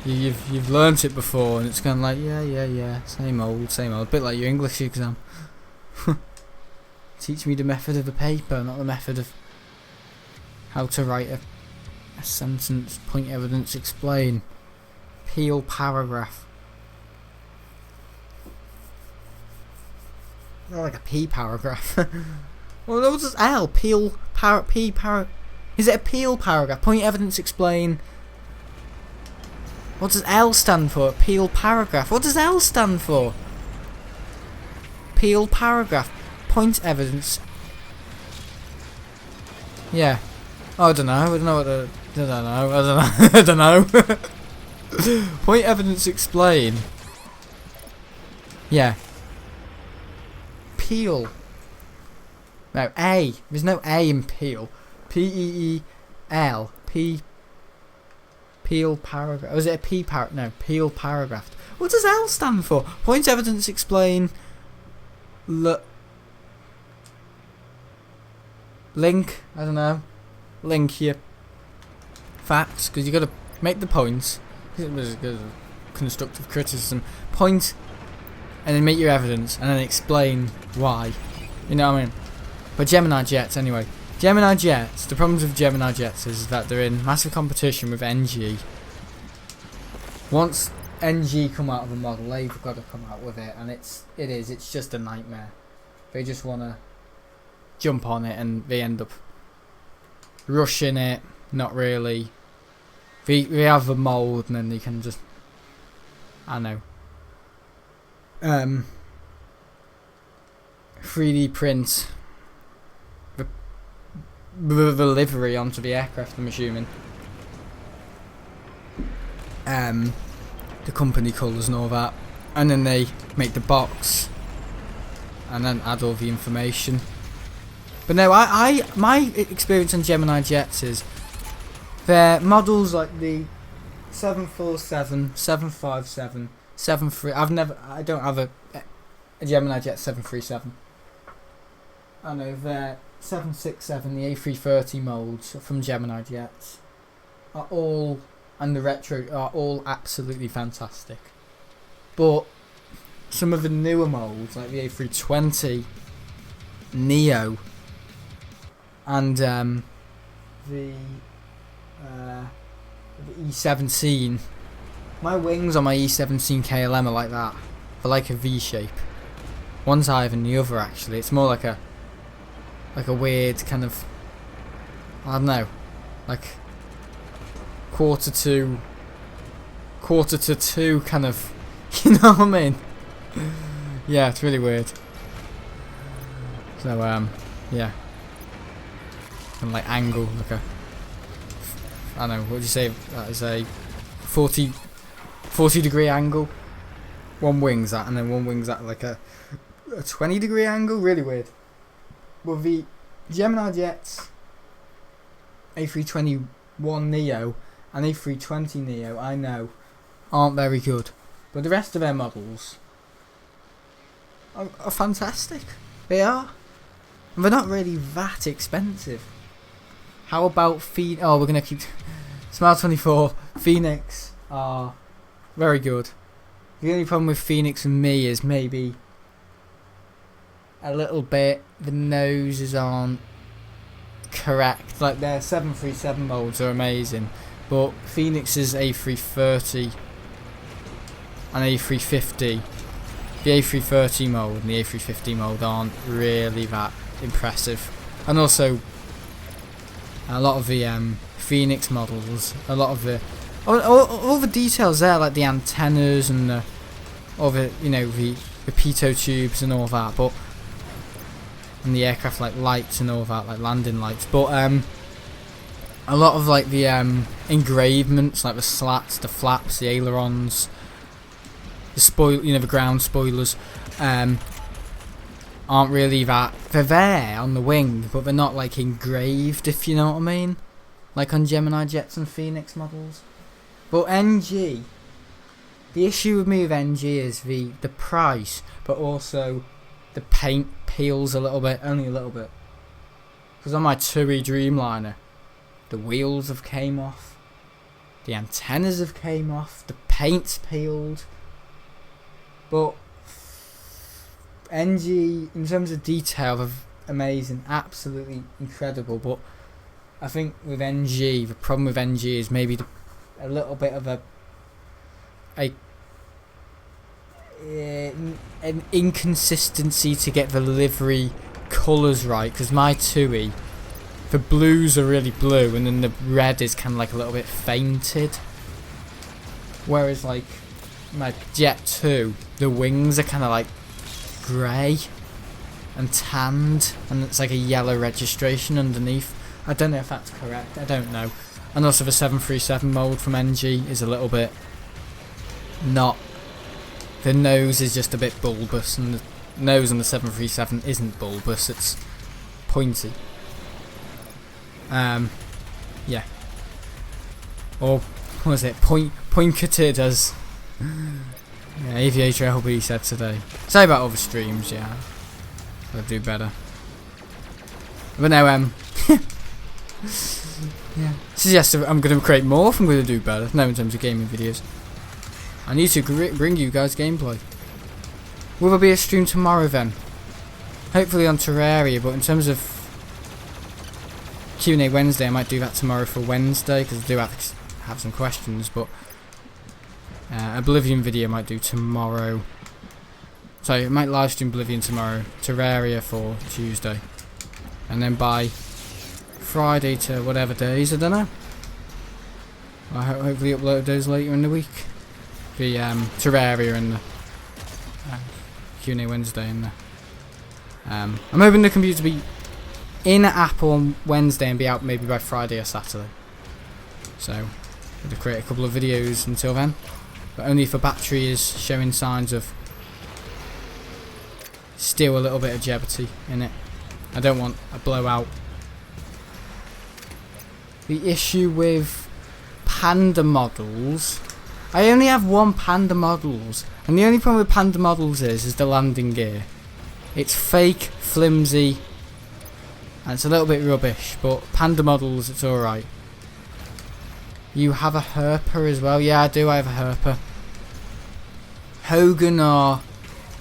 You've learnt it before, and it's kind of like yeah, same old. A bit like your English exam. Teach me the method of the paper, not the method of how to write a sentence. Point, evidence, explain. Peel paragraph. Not like a P paragraph. Well, what does L? Peel P para. Is it a peel paragraph? Point, evidence, explain. What does L stand for? Peel paragraph. What does L stand for? Peel paragraph. Point, evidence. Yeah. Oh, I don't know. I don't know. I don't know. Point, evidence, explain. Yeah. Peel. No, A. There's no A in peel. P-E-E-L. Peel paragraph. Was it a P paragraph? No, peel paragraph. What does L stand for? Point, evidence, explain. Link. I don't know. Link your facts, because you got to make the points. It was constructive criticism. Point, and then make your evidence, and then explain why. You know what I mean? But Gemini Jets, anyway. Gemini Jets, the problems with Gemini Jets is that they're in massive competition with NG. Once NG come out of a model, they've got to come out with it, and it's just a nightmare. They just want to jump on it, and they end up rushing it, not really. They have a mould, and then they can just, I don't know, 3D print the livery onto the aircraft, I'm assuming. The company colours and all that, and then they make the box and then add all the information. But no, my experience on Gemini Jets is their models like the 747, 757, 73. I don't have a Gemini Jet 737. I know they're 767, the A330 molds from Gemini Jets are all, and the retro are all absolutely fantastic. But some of the newer molds, like the A320 Neo and the E17, my wings on my E17 KLM are like that. They're like a V shape. One's higher than the other, actually. It's more like a weird kind of, I don't know, like quarter to two kind of, you know what I mean? Yeah, it's really weird. So yeah, kind of like angle, like a, I don't know, what would you say that is, a 40 degree angle, one wing's at, and then one wing's at like a 20-degree angle. Really weird. But the Gemini jets, A321neo and A320neo, I know, aren't very good, but the rest of their models are fantastic. They are, and they're not really that expensive. How about we're gonna keep Smile 24, Phoenix are very good. The only problem with Phoenix and me is maybe a little bit the noses aren't correct. Like their 737 molds are amazing, but Phoenix's A330 and A350, the A330 mold and the A350 mold aren't really that impressive. And also a lot of the Phoenix models, a lot of the all the details there, like the antennas and the pitot tubes and all that, but and the aircraft like lights and all that, like landing lights, but a lot of like the engravements, like the slats, the flaps, the ailerons, the the ground spoilers, aren't really that. They're there on the wing, but they're not like engraved, if you know what I mean, like on Gemini jets and Phoenix models. But NG, the issue with me with NG is the price, but also the paint peels a little bit, only a little bit. Because on my TUI Dreamliner, the wheels have came off, the antennas have came off, the paint's peeled. But NG, in terms of detail, they're amazing, absolutely incredible. But I think with NG, the problem with NG is maybe a little bit of an inconsistency to get the livery colours right. Because my TUI, the blues are really blue, and then the red is kind of like a little bit fainted. Whereas like my Jet 2, the wings are kind of like grey and tanned, and it's like a yellow registration underneath. I don't know if that's correct, I don't know. And also the 737 mold from NG is a little bit not. The nose is just a bit bulbous, and the nose on the 737 isn't bulbous, it's pointy. Yeah. Or what was it? Pointed as Aviator LB said today. Say about other streams, yeah. I'll do better. But no, yeah. Suggest I'm going to create more if I'm going to do better. No, in terms of gaming videos. I need to bring you guys gameplay. Will there be a stream tomorrow then? Hopefully on Terraria, but in terms of Q&A Wednesday, I might do that tomorrow for Wednesday, because I do have some questions, but Oblivion video I might do tomorrow. Sorry, I might live stream Oblivion tomorrow, Terraria for Tuesday, and then by Friday to whatever days, I don't know. I'll hopefully upload those later in the week. The Terraria and the Q&A Wednesday and the I'm hoping the computer to be in Apple on Wednesday and be out maybe by Friday or Saturday. So I'm going to create a couple of videos until then, but only if the battery is showing signs of still a little bit of jeopardy in it. I don't want a blowout. The issue with Panda models, I only have one Panda models, and the only problem with Panda models is the landing gear. It's fake, flimsy, and it's a little bit rubbish, but Panda models, it's alright. You have a Herper as well? Yeah, I do, I have a Herper. Hogan are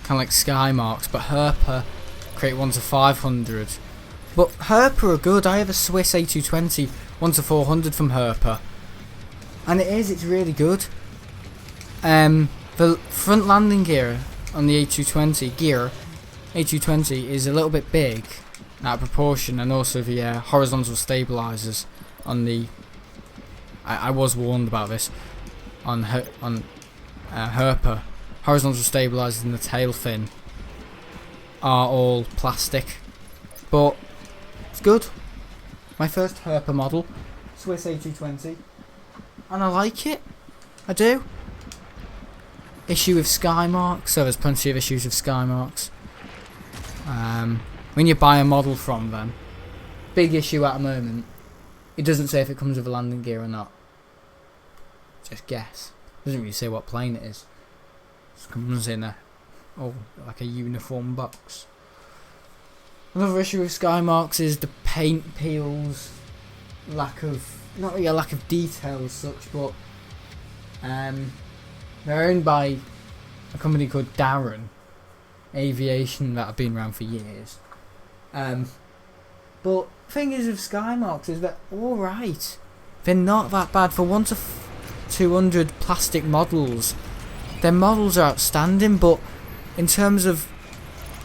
kind of like Sky Marks, but Herper create 1 to 500. But Herper are good. I have a Swiss A220 1 to 400 from Herper, and it's really good. The front landing gear on the A220 is a little bit big out of proportion, and also the horizontal stabilizers on the I was warned about this on Herper. Horizontal stabilizers in the tail fin are all plastic, but it's good. My first Herper model, Swiss A220, and I like it. I do. issue with sky marks, so there's plenty of issues with sky marks. When you buy a model from them, big issue at the moment, it doesn't say if it comes with a landing gear or not. Just guess. It doesn't really say what plane it is. It comes in like a uniform box. Another issue with sky marks is the paint peels, not really a lack of detail as such, but they're owned by a company called Darren Aviation that have been around for years. But thing is with sky marks is they're alright. They're not that bad. For 1 to 200 plastic models, their models are outstanding, but in terms of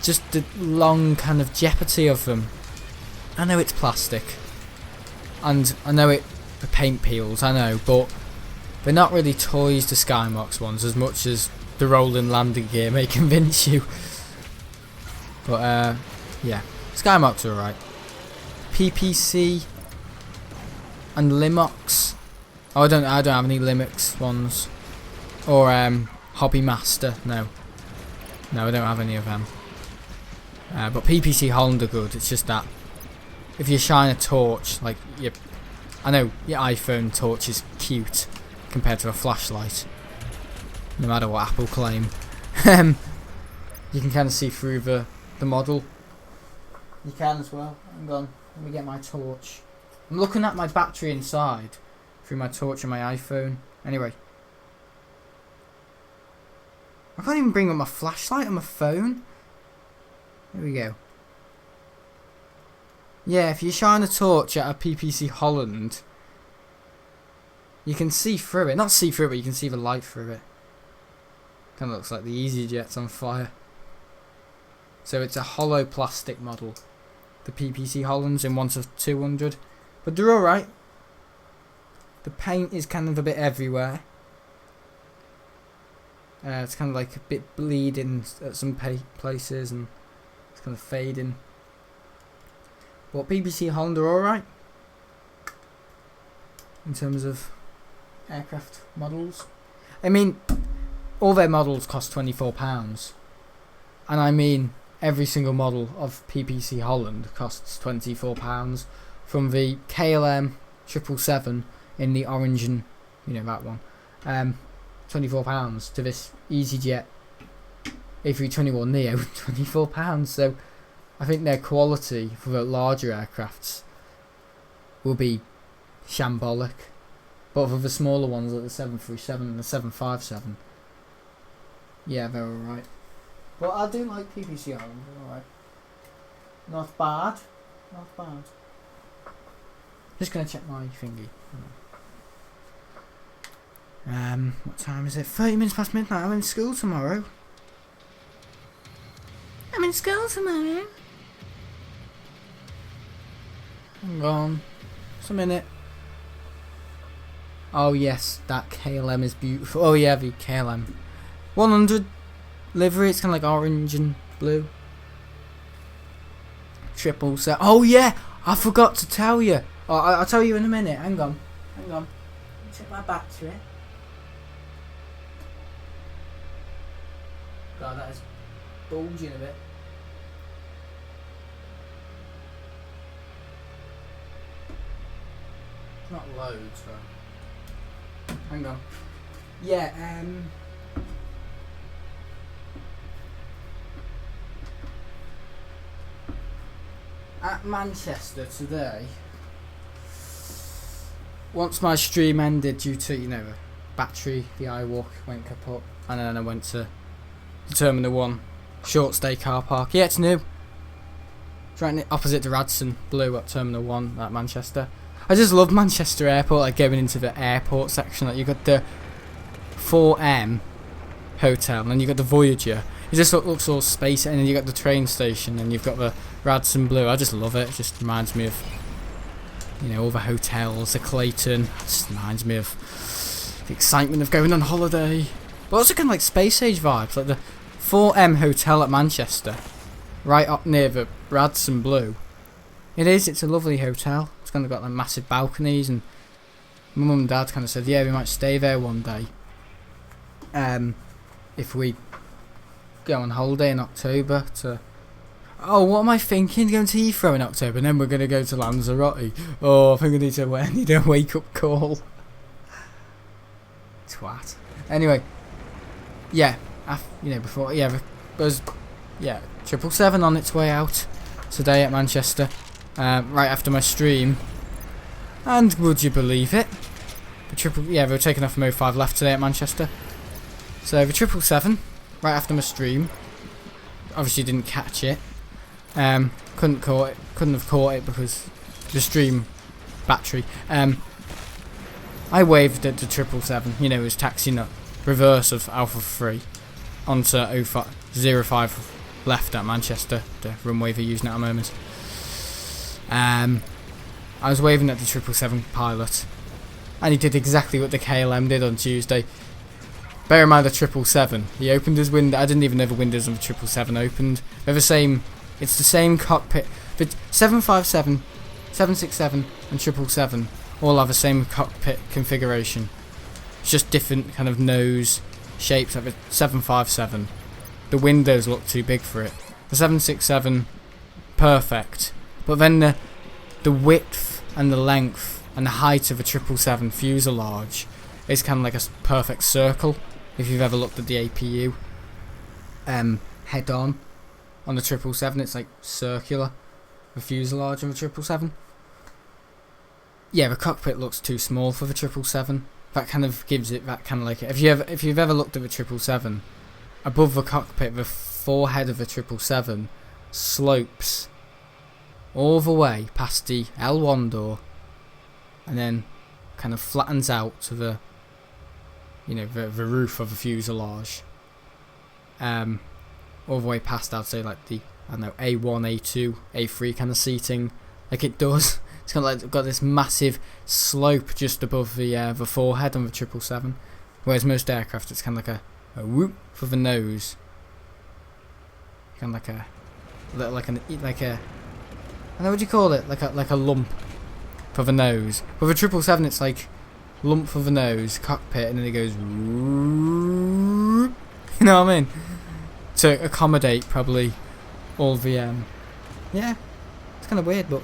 just the long kind of jeopardy of them, I know it's plastic, and I know the paint peels, I know, but they're not really toys, the Skymarks ones, as much as the rolling landing gear may convince you. But yeah, Skymarks are alright. PPC and Limox. Oh, I don't have any Limox ones, or Hobby Master. No, I don't have any of them. But PPC Holland are good. It's just that if you shine a torch, like I know your iPhone torch is cute compared to a flashlight, no matter what Apple claim. You can kind of see through the model. You can as well. Hang on, let me get my torch. I'm looking at my battery inside through my torch on my iPhone. Anyway, I can't even bring up my flashlight on my phone. There we go. Yeah, if you shine a torch at a PPC Holland, you can see through it. Not see through it, but you can see the light through it. Kind of looks like the EasyJet's on fire. So it's a hollow plastic model. The PPC Hollands in 1 to 200. But they're alright. The paint is kind of a bit everywhere. It's kind of like a bit bleeding at some places, and it's kind of fading. But PPC Holland are alright in terms of aircraft models. I mean, all their models cost £24, and I mean every single model of PPC Holland costs £24, from the KLM 777 in the orange and that one, £24, to this EasyJet A321neo, £24. So I think their quality for the larger aircrafts will be shambolic, but for the smaller ones like the 737 and the 757, yeah, they're alright. But I do like PPC Holland, they're alright. Not bad. Just gonna check my thingy. What time is it? 30 minutes past midnight. I'm in school tomorrow. Hang on. Just a minute. Oh yes, that KLM is beautiful. Oh yeah, the KLM 100 livery. It's kind of like orange and blue. Triple set. Oh yeah, I forgot to tell you. Oh, I'll tell you in a minute. Hang on. Check my battery. God, that is bulging a bit. It's not loads, though. Hang on. Yeah, at Manchester today, once my stream ended due to, the battery, the iWalk went kaput, and then I went to the Terminal 1 short stay car park. Yeah, it's new. It's right opposite to Radisson Blue at Terminal 1 at Manchester. I just love Manchester Airport, like going into the airport section. Like, you got the 4M hotel, and then you got the Voyager. It just looks all spacey, and then you got the train station, and you've got the Radisson Blue. I just love it. It just reminds me of, all the hotels, the Clayton. It just reminds me of the excitement of going on holiday. But also kind of like space age vibes, like the 4M hotel at Manchester, right up near the Radisson Blue. It's a lovely hotel. It's kind of got like massive balconies, and my mum and dad kind of said, yeah, we might stay there one day. if we go on holiday in October to... Oh, what am I thinking? Going to Heathrow in October, and then we're going to go to Lanzarote. Oh, I think I need a wake-up call. Twat. Anyway, yeah, before, yeah, there's, 777 on its way out today at Manchester, right after my stream. And would you believe it? They were taking off from 05 left today at Manchester. So the 777, right after my stream, obviously didn't catch it. Couldn't have caught it because the stream battery. I waved at the 777. It was taxiing up reverse of Alpha 3 onto 05 left at Manchester, the runway they're using at the moment. I was waving at the 777 pilot, and he did exactly what the KLM did on Tuesday. Bear in mind the 777. He opened his window. I didn't even know the windows on the 777 opened. They're the same. It's the same cockpit. The 757, 767, and 777 all have the same cockpit configuration. It's just different kind of nose shapes. Like the 757, the windows look too big for it. The 767, perfect. But then the width and the length and the height of a 777 fuselage is kind of like a perfect circle. If you've ever looked at the APU head on the 777, it's like circular. The fuselage of a 777. Yeah, the cockpit looks too small for the 777. That kind of gives it that kind of like... If you've ever looked at the 777, above the cockpit, the forehead of the 777 slopes all the way past the L1 door, and then kind of flattens out to the the roof of the fuselage. All the way past, I'd say, like the A1, A2, A3 kind of seating, like it does. It's kind of like got this massive slope just above the forehead on the 777, whereas most aircraft it's kind of like a whoop for the nose, kind of like a I don't know what do you call it, like a lump for the nose. With a 777, it's like lump for the nose, cockpit, and then it goes, you know what I mean? To accommodate probably all the yeah, it's kind of weird, but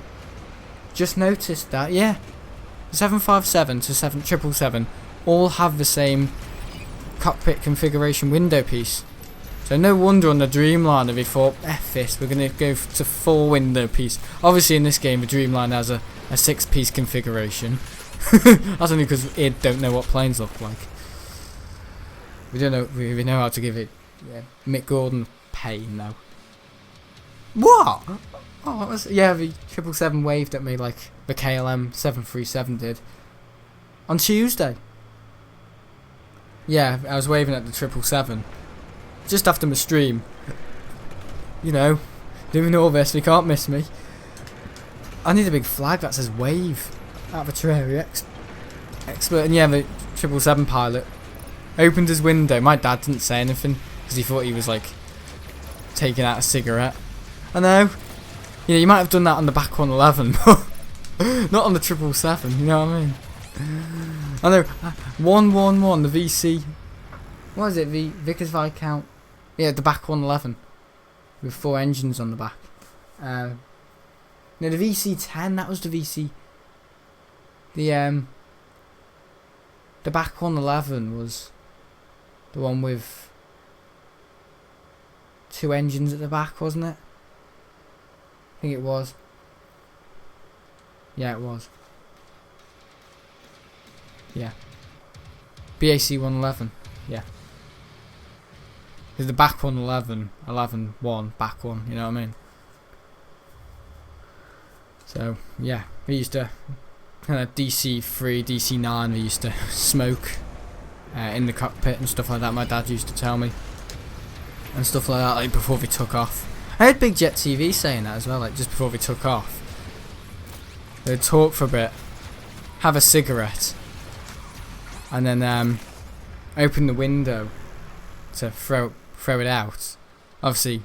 just noticed that, yeah, 757 to 777 all have the same cockpit configuration window piece. So no wonder on the Dreamliner they thought, F this, we're going to go to full window piece. Obviously in this game the Dreamliner has a 6-piece configuration. That's only because it don't know what planes look like. We don't know, we know how to give it Mick Gordon pain though. What? Oh, that was, yeah, the 777 waved at me like the KLM 737 did on Tuesday. Yeah, I was waving at the 777 just after my stream. Doing all this, you can't miss me. I need a big flag that says wave at the Terraria expert. And yeah, the 777 pilot opened his window. My dad didn't say anything because he thought he was like taking out a cigarette. I know. You might have done that on the back 111, but not on the 777, you know what I mean? I know, 111, the VC, what is it, the Vickers Viscount? Yeah, the back 111, with 4 engines on the back. No, the VC10, that was the VC, the back 111 was the one with 2 engines at the back, wasn't it? I think it was. Yeah, it was. Yeah. BAC 111. Yeah. There's the back 111, 11-1, back one, you know what I mean? So, yeah. We used to kind of DC3, DC9, we used to smoke in the cockpit and stuff like that. My dad used to tell me. And stuff like that, like before we took off. I heard Big Jet TV saying that as well, like just before we took off. They'd talk for a bit, have a cigarette, and then open the window to throw it out. Obviously,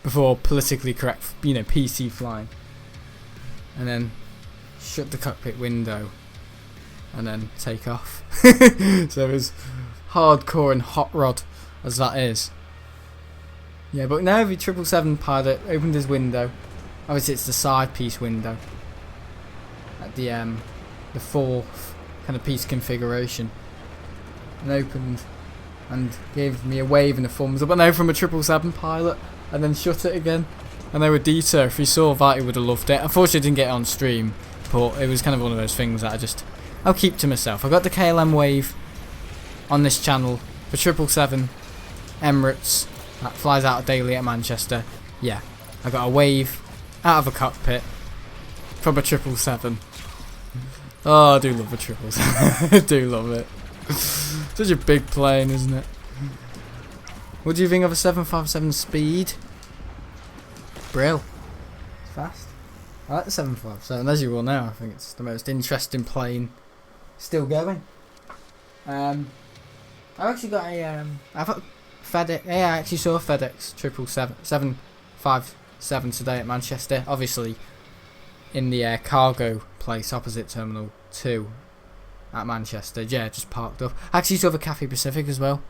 before politically correct, PC flying. And then shut the cockpit window, and then take off. So it was hardcore and hot rod as that is. Yeah, but now the 777 pilot opened his window. Obviously, it's the side piece window at the fourth kind of piece configuration, and opened and gave me a wave and a thumbs up. I know from a 777 pilot, and then shut it again. I know a Dieter, if he saw that, he would have loved it. Unfortunately, I didn't get it on stream, but it was kind of one of those things that I'll keep to myself. I got the KLM wave on this channel for 777 Emirates that flies out daily at Manchester. Yeah, I got a wave out of a cockpit from a 777. Oh, I do love a 777. I do love it. Such a big plane, isn't it? What do you think of a 757 speed? Brill. It's fast. I like the 757, as you all know. I think it's the most interesting plane still going. I've actually got I've got FedEx. Yeah, I actually saw FedEx 757 today at Manchester. Obviously, in the cargo place opposite Terminal 2 at Manchester. Yeah, just parked up. I actually saw the Cathay Pacific as well.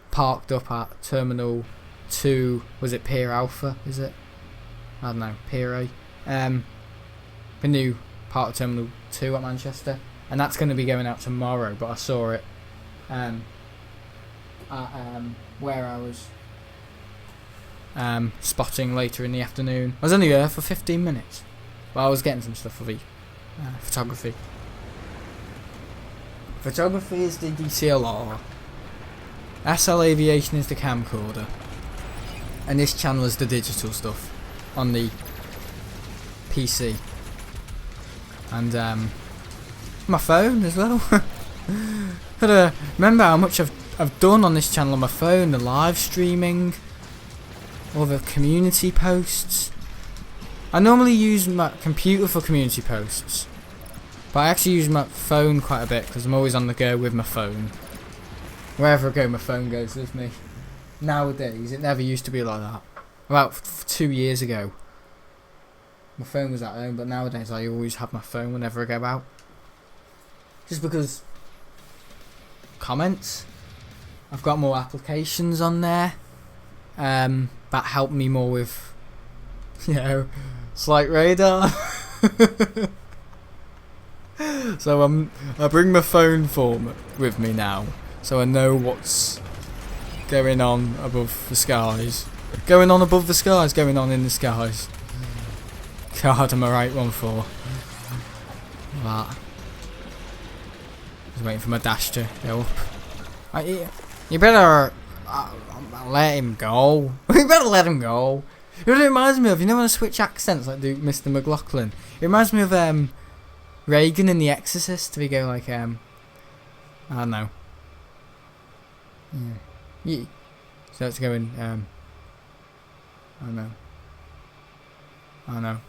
Parked up at Terminal 2. Was it Pier Alpha? Is it? I don't know. Pier A. The new part of Terminal 2 at Manchester, and that's going to be going out tomorrow. But I saw it at where I was spotting later in the afternoon. I was only there for 15 minutes, but I was getting some stuff for the photography. Photography is the DCLR. SL Aviation is the camcorder, and this channel is the digital stuff on the PC, and my phone as well. Gotta remember how much I've done on this channel on my phone, the live streaming, all the community posts. I normally use my computer for community posts, but I actually use my phone quite a bit because I'm always on the go with my phone. Wherever I go, my phone goes with me. Nowadays, it never used to be like that. About 2 years ago, my phone was at home, but nowadays I always have my phone whenever I go out. Just because comments, I've got more applications on there that help me more with, slight radar. So I bring my phone form with me now, so I know what's going on above the skies. Going on above the skies, going on in the skies. God, am I right one for that? Just waiting for my dash to go up. You better let him go. You better let him go. You know what it reminds me of? You know when I switch accents like do Mr. McLaughlin? It reminds me of Reagan in The Exorcist. We go like I don't know. Yeah. So it's going I don't know.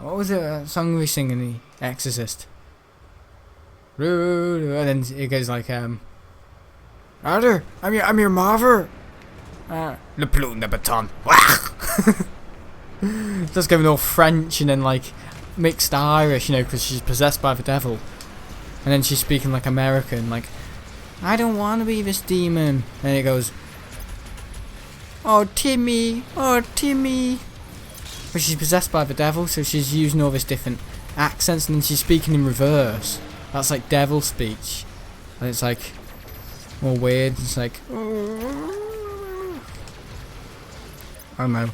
What was it? Song we sing in The Exorcist? And then it goes like Arthur, I'm your mother. Le plum de baton. Just going all French and then like mixed Irish, because she's possessed by the devil, and then she's speaking like American, like I don't want to be this demon, and it goes, oh Timmy, but she's possessed by the devil, so she's using all these different accents, and then she's speaking in reverse. That's like devil speech, and it's like all weird. It's like I don't know.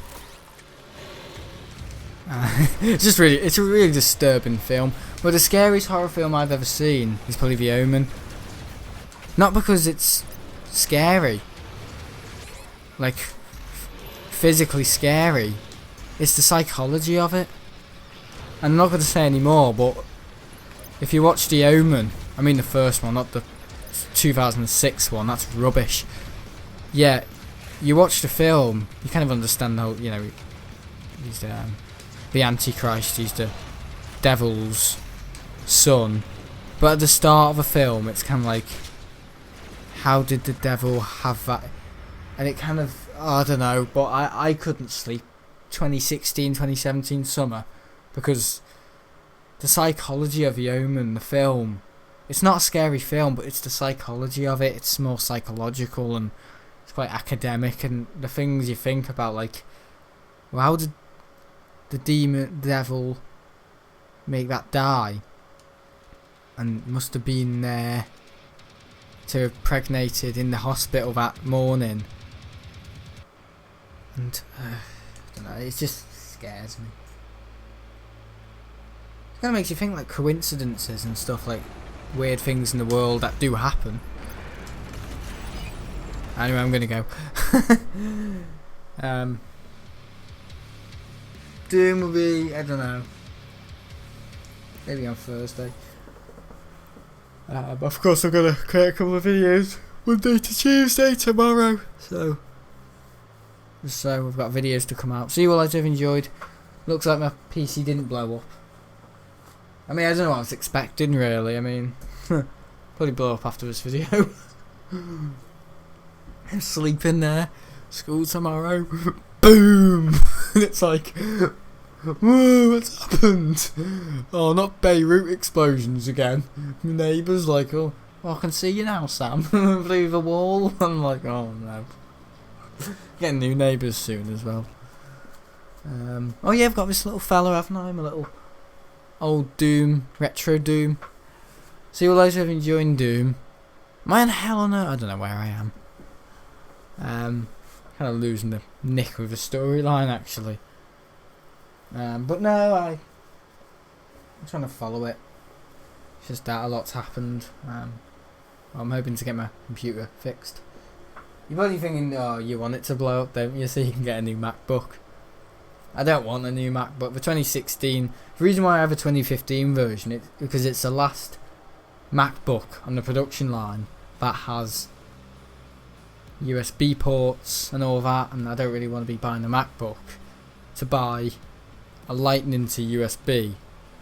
It's a really disturbing film. But the scariest horror film I've ever seen is probably The Omen. Not because it's scary, like physically scary. It's the psychology of it. I'm not going to say any more, but if you watch The Omen, I mean the first one, not the 2006 one, that's rubbish. Yeah, you watch the film, you kind of understand how, he's the Antichrist, he's the devil's son. But at the start of the film, it's kind of like, how did the devil have that? And it kind of, I don't know, but I couldn't sleep 2016, 2017 summer, because the psychology of The Omen, the film, it's not a scary film, but it's the psychology of it. It's more psychological and it's quite academic, and the things you think about, like, well, how did the devil make that die? And must have been there to have pregnated in the hospital that morning. And I don't know, it just scares me. It kind of makes you think, like, coincidences and stuff, like weird things in the world that do happen. Anyway, I'm gonna go. Doom will be, I don't know, maybe on Thursday. But of course I'm gonna create a couple of videos Monday to Tuesday tomorrow. So we've got videos to come out. See you all later if you enjoyed. Looks like my PC didn't blow up. I mean, I don't know what I was expecting really. I mean, probably blow up after this video. I'm sleeping there. School tomorrow. Boom! And it's like, whoa, what's happened? Oh, not Beirut explosions again. My neighbour's like, oh, I can see you now, Sam. Through the wall. I'm like, oh no. Getting new neighbours soon as well. Oh yeah, I've got this little fella, haven't I? My little old Doom, retro Doom. See you all later if you're enjoying Doom. Am I in hell on earth? I don't know where I am. Kind of losing the nick with the storyline actually. But no, I'm trying to follow it. It's just that a lot's happened. I'm hoping to get my computer fixed. You're probably thinking, oh, you want it to blow up, don't you, so you can get a new MacBook. I don't want a new MacBook. The 2016, the reason why I have a 2015 version is because it's the last MacBook on the production line that has USB ports and all that, and I don't really want to be buying a MacBook to buy a lightning to USB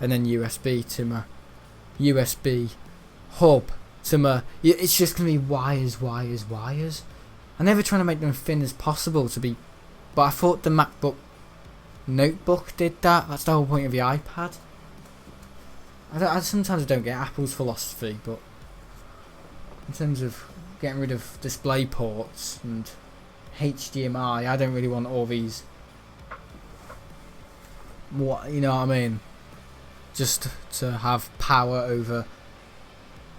and then USB to my USB hub to my, it's just going to be wires. I'm never trying to make them thin as possible to be, but I thought the MacBook notebook did that. That's the whole point of the iPad. I sometimes don't get Apple's philosophy, but in terms of getting rid of display ports and HDMI, I don't really want all these, what, you know what I mean, just to have power over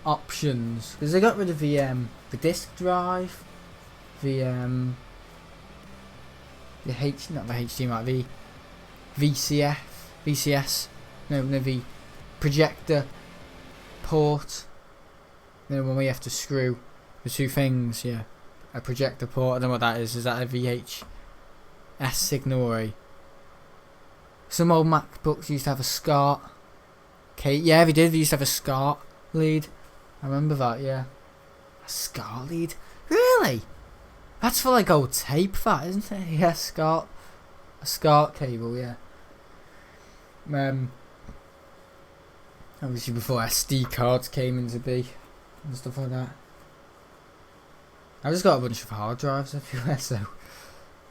options, because they got rid of the disk drive, not the HDMI, the VCS, no, the projector port, you know, when we have to screw the two things, yeah, a projector port, I don't know what that is that a VHS signal or a, some old MacBooks used to have a SCART, okay, yeah, they used to have a SCART lead, I remember that, yeah, a SCART lead, really? That's for like old tape, that, isn't it? Yeah, SCART, a SCART cable, yeah. Obviously before SD cards came into be and stuff like that. I just got a bunch of hard drives everywhere, so,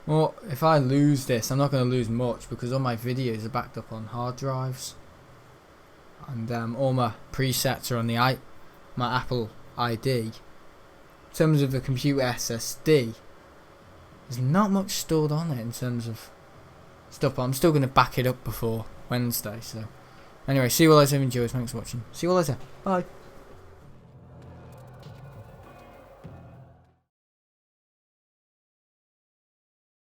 well, if I lose this, I'm not going to lose much because all my videos are backed up on hard drives, and all my presets are on the my Apple ID. In terms of the computer SSD, there's not much stored on it in terms of stuff, but I'm still going to back it up before Wednesday, so anyway, see you all later if you enjoyed, thanks for watching, see you all later, bye.